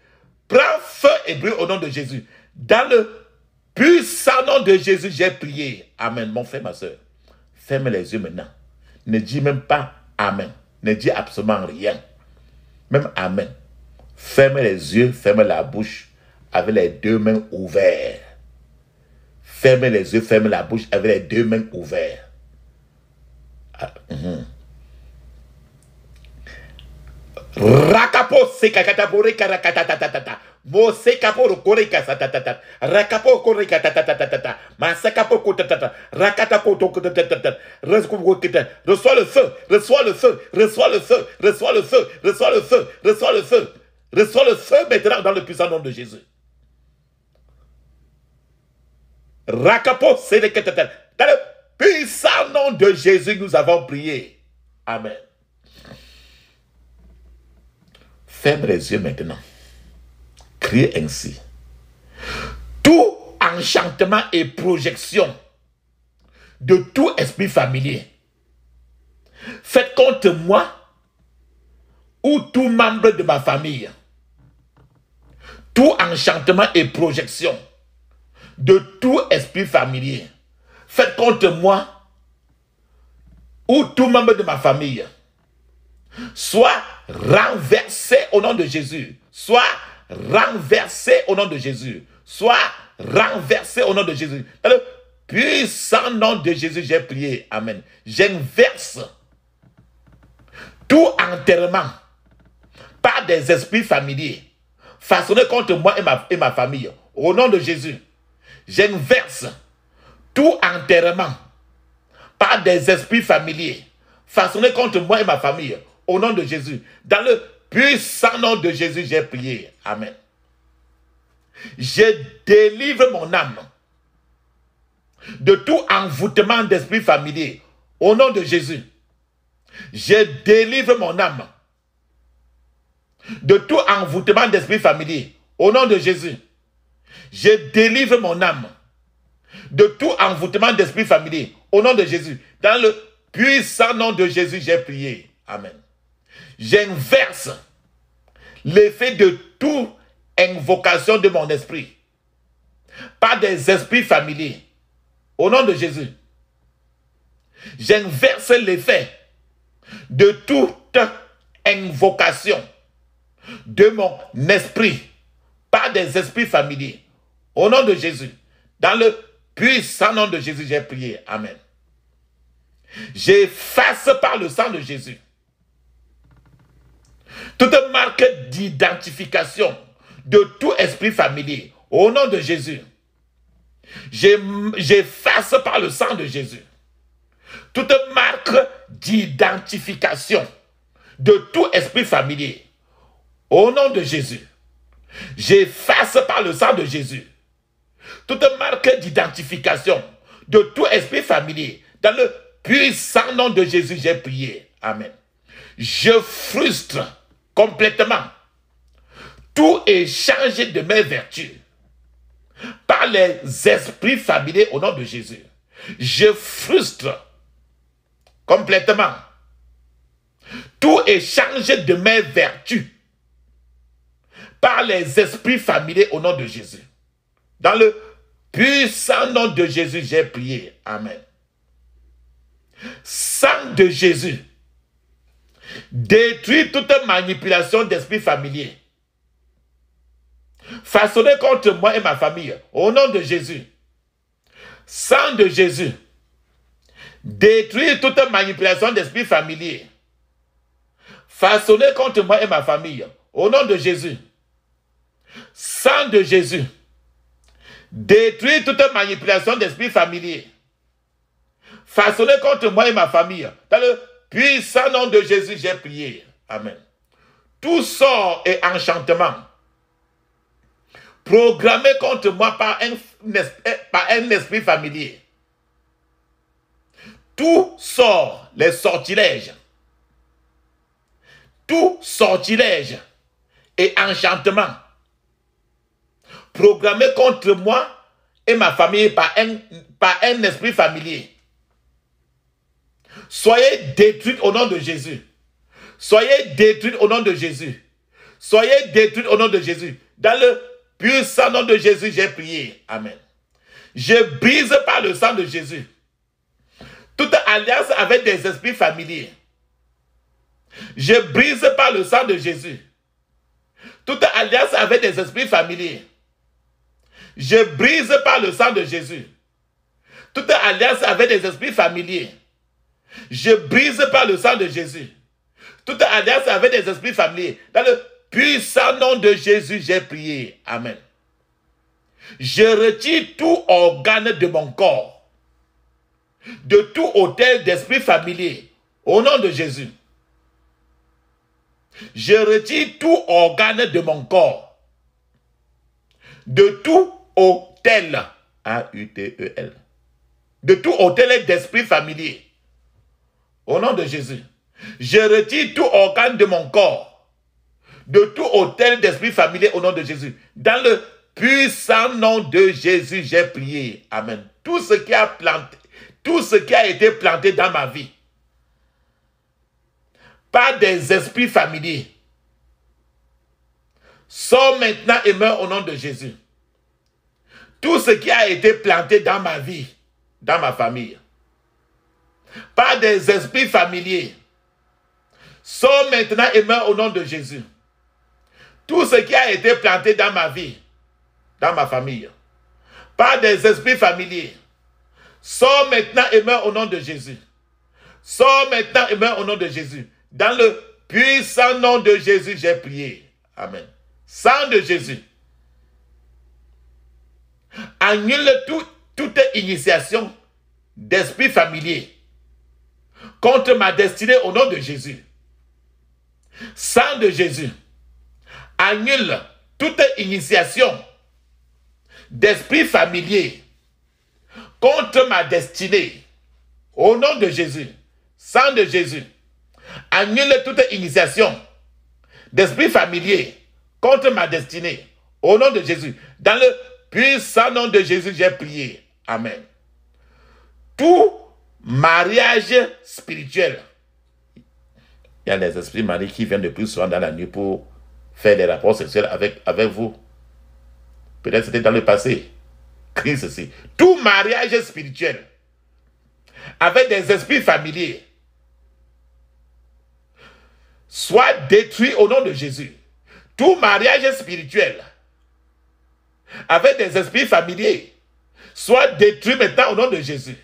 Prends feu et brûle au nom de Jésus. Dans le puissant nom de Jésus, j'ai prié. Amen. Mon frère, ma soeur, ferme les yeux maintenant. Ne dis même pas Amen. Ne dis absolument rien. Même Amen. Ferme les yeux, ferme la bouche avec les deux mains ouvertes. Ferme les yeux, ferme la bouche avec les deux mains ouvertes. Rakapo sekakatabore karakatatata. Mo sekapo koreka satatata. Rakapo koreka tatatata. Masakapo kotatata. Rakatapo tokotatata. Reçois le feu, reçois le feu, reçois le feu, reçois le feu, reçois le feu, reçois le feu. Reçois le feu maintenant dans le puissant nom de Jésus. Rakapo sekakatatata. Dans le puissant nom de Jésus, nous avons prié. Amen. Ferme les yeux maintenant. Criez ainsi. Tout enchantement et projection de tout esprit familier. Faites contre moi ou tout membre de ma famille. Tout enchantement et projection de tout esprit familier. Faites contre moi ou tout membre de ma famille. Soit renversé au nom de Jésus. Soit renversé au nom de Jésus. Soit renversé au nom de Jésus. Dans le puissant nom de Jésus, j'ai prié. Amen. J'inverse tout enterrement par des esprits familiers façonnés contre moi et ma famille. Au nom de Jésus, j'inverse tout enterrement par des esprits familiers façonnés contre moi et ma famille. Au nom de Jésus. Dans le puissant nom de Jésus, j'ai prié. Amen. Je délivre mon âme de tout envoûtement d'esprit familier. Au nom de Jésus. Je délivre mon âme de tout envoûtement d'esprit familier. Au nom de Jésus. Je délivre mon âme de tout envoûtement d'esprit familier. Au nom de Jésus. Dans le puissant nom de Jésus, j'ai prié. Amen. J'inverse l'effet de toute invocation de mon esprit par des esprits familiers. Au nom de Jésus. J'inverse l'effet de toute invocation de mon esprit par des esprits familiers. Au nom de Jésus. Dans le puissant nom de Jésus, j'ai prié. Amen. J'efface par le sang de Jésus toute marque d'identification de tout esprit familier. Au nom de Jésus. J'efface par le sang de Jésus toute marque d'identification de tout esprit familier. Au nom de Jésus. J'efface par le sang de Jésus toute marque d'identification de tout esprit familier. Dans le puissant nom de Jésus, j'ai prié. Amen. Je frustre complètement tout échange de mes vertus par les esprits familiers au nom de Jésus. Je frustre complètement tout échange de mes vertus par les esprits familiers au nom de Jésus. Dans le puissant nom de Jésus, j'ai prié. Amen. Sang de Jésus, détruis toute manipulation d'esprit familier façonné contre moi et ma famille. Au nom de Jésus. Sang de Jésus, détruis toute manipulation d'esprit familier façonné contre moi et ma famille. Au nom de Jésus. Sang de Jésus, détruis toute manipulation d'esprit familier façonné contre moi et ma famille. Dans le puissant nom de Jésus, j'ai prié. Amen. Tout sort et enchantement programmé contre moi par un esprit familier. Tout sort, les sortilèges. Tout sortilège et enchantement programmé contre moi et ma famille par un esprit familier. Soyez détruits au nom de Jésus. Soyez détruits au nom de Jésus. Soyez détruits au nom de Jésus. Dans le puissant nom de Jésus, j'ai prié. Amen. Je brise par le sang de Jésus toute alliance avec des esprits familiers. Je brise par le sang de Jésus toute alliance avec des esprits familiers. Je brise par le sang de Jésus toute alliance avec des esprits familiers. Je brise par le sang de Jésus toute alliance avec des esprits familiers. Dans le puissant nom de Jésus, j'ai prié. Amen. Je retire tout organe de mon corps, de tout autel d'esprit familier, au nom de Jésus. Je retire tout organe de mon corps, de tout autel, A-U-T-E-L, de tout autel d'esprit familier, au nom de Jésus. Je retire tout organe de mon corps, de tout autel d'esprit familier, au nom de Jésus. Dans le puissant nom de Jésus, j'ai prié. Amen. Tout ce qui a planté, tout ce qui a été planté dans ma vie par des esprits familiers sort maintenant et meurt au nom de Jésus. Tout ce qui a été planté dans ma vie, dans ma famille, par des esprits familiers, sort maintenant et meurt au nom de Jésus. Tout ce qui a été planté dans ma vie, dans ma famille, par des esprits familiers, sort maintenant et meurt au nom de Jésus. Sort maintenant et meurt au nom de Jésus. Dans le puissant nom de Jésus, j'ai prié. Amen. Sang de Jésus. Annule toute initiation d'esprit familier contre ma destinée au nom de Jésus. Sang de Jésus. Annule toute initiation d'esprit familier contre ma destinée au nom de Jésus. Sang de Jésus. Annule toute initiation d'esprit familier contre ma destinée au nom de Jésus. Dans le puissant nom de Jésus, j'ai prié. Amen. Tout mariage spirituel. Il y a des esprits mariés qui viennent de plus souvent dans la nuit pour faire des rapports sexuels avec vous. Peut-être c'était dans le passé. Crie ceci. Tout mariage spirituel avec des esprits familiers soit détruit au nom de Jésus. Tout mariage spirituel avec des esprits familiers soit détruit maintenant au nom de Jésus.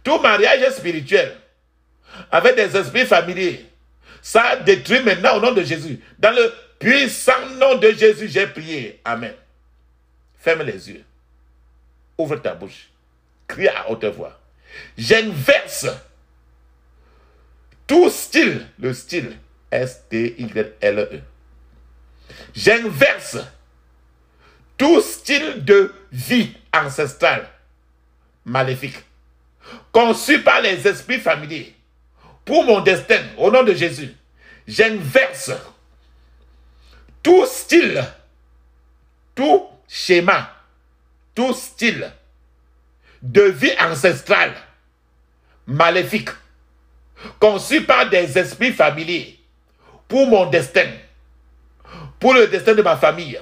Tout mariage spirituel avec des esprits familiers soit détruit maintenant au nom de Jésus. Dans le puissant nom de Jésus, j'ai prié. Amen. Ferme les yeux. Ouvre ta bouche. Crie à haute voix. J'inverse tout style, le style S-T-Y-L-E. J'inverse tout style de vie ancestrale maléfique conçu par les esprits familiers pour mon destin au nom de Jésus. J'inverse tout style, tout schéma, tout style de vie ancestrale maléfique conçu par des esprits familiers pour mon destin, pour le destin de ma famille,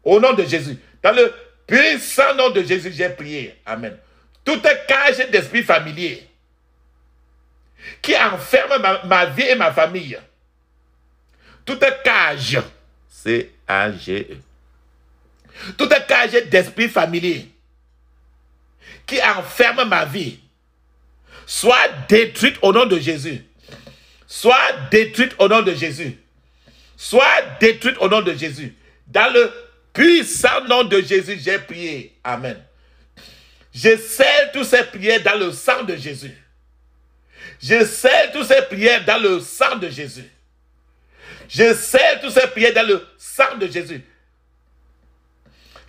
au nom de Jésus. Dans le puissant nom de Jésus, j'ai prié. Amen. Toute cage d'esprit familier qui enferme ma vie et ma famille, toute cage, C-A-G-E, toute cage d'esprit familier qui enferme ma vie, soit détruite au nom de Jésus. Soit détruite au nom de Jésus. Soit détruite au nom de Jésus. Dans le puissant nom de Jésus, j'ai prié. Amen. Je scelle toutes ces prières dans le sang de Jésus. Je scelle toutes ces prières dans le sang de Jésus. Je scelle toutes ces prières dans le sang de Jésus.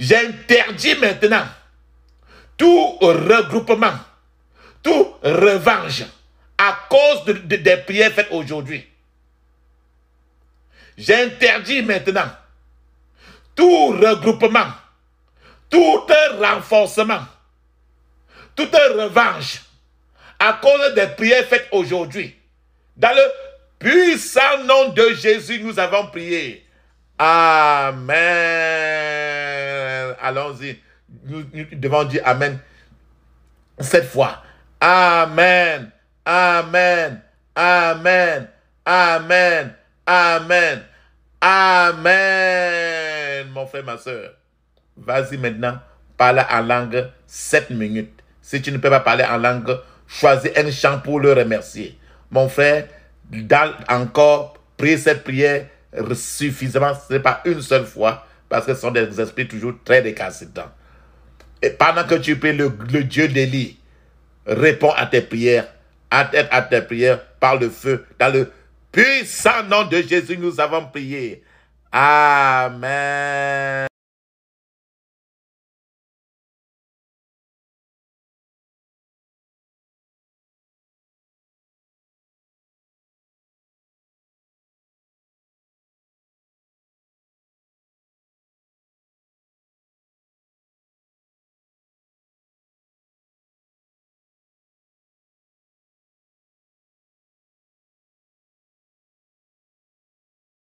J'interdis maintenant tout regroupement, toute revanche à cause des prières faites aujourd'hui. J'interdis maintenant tout regroupement, tout renforcement, toute revanche à cause des prières faites aujourd'hui. Dans le puissant nom de Jésus, nous avons prié. Amen. Allons-y. Nous devons dire Amen cette fois. Amen. Amen. Amen. Amen. Amen. Amen. Mon frère, ma soeur, vas-y maintenant, parle en langue 7 minutes. Si tu ne peux pas parler en langue, choisis un chant pour le remercier. Mon frère, encore, prie cette prière suffisamment, ce n'est pas une seule fois, parce que ce sont des esprits toujours très récalcitrants. Et pendant que tu pries, le Dieu d'Élie répond à tes prières, à tes prières par le feu. Dans le puissant nom de Jésus, nous avons prié. Amen.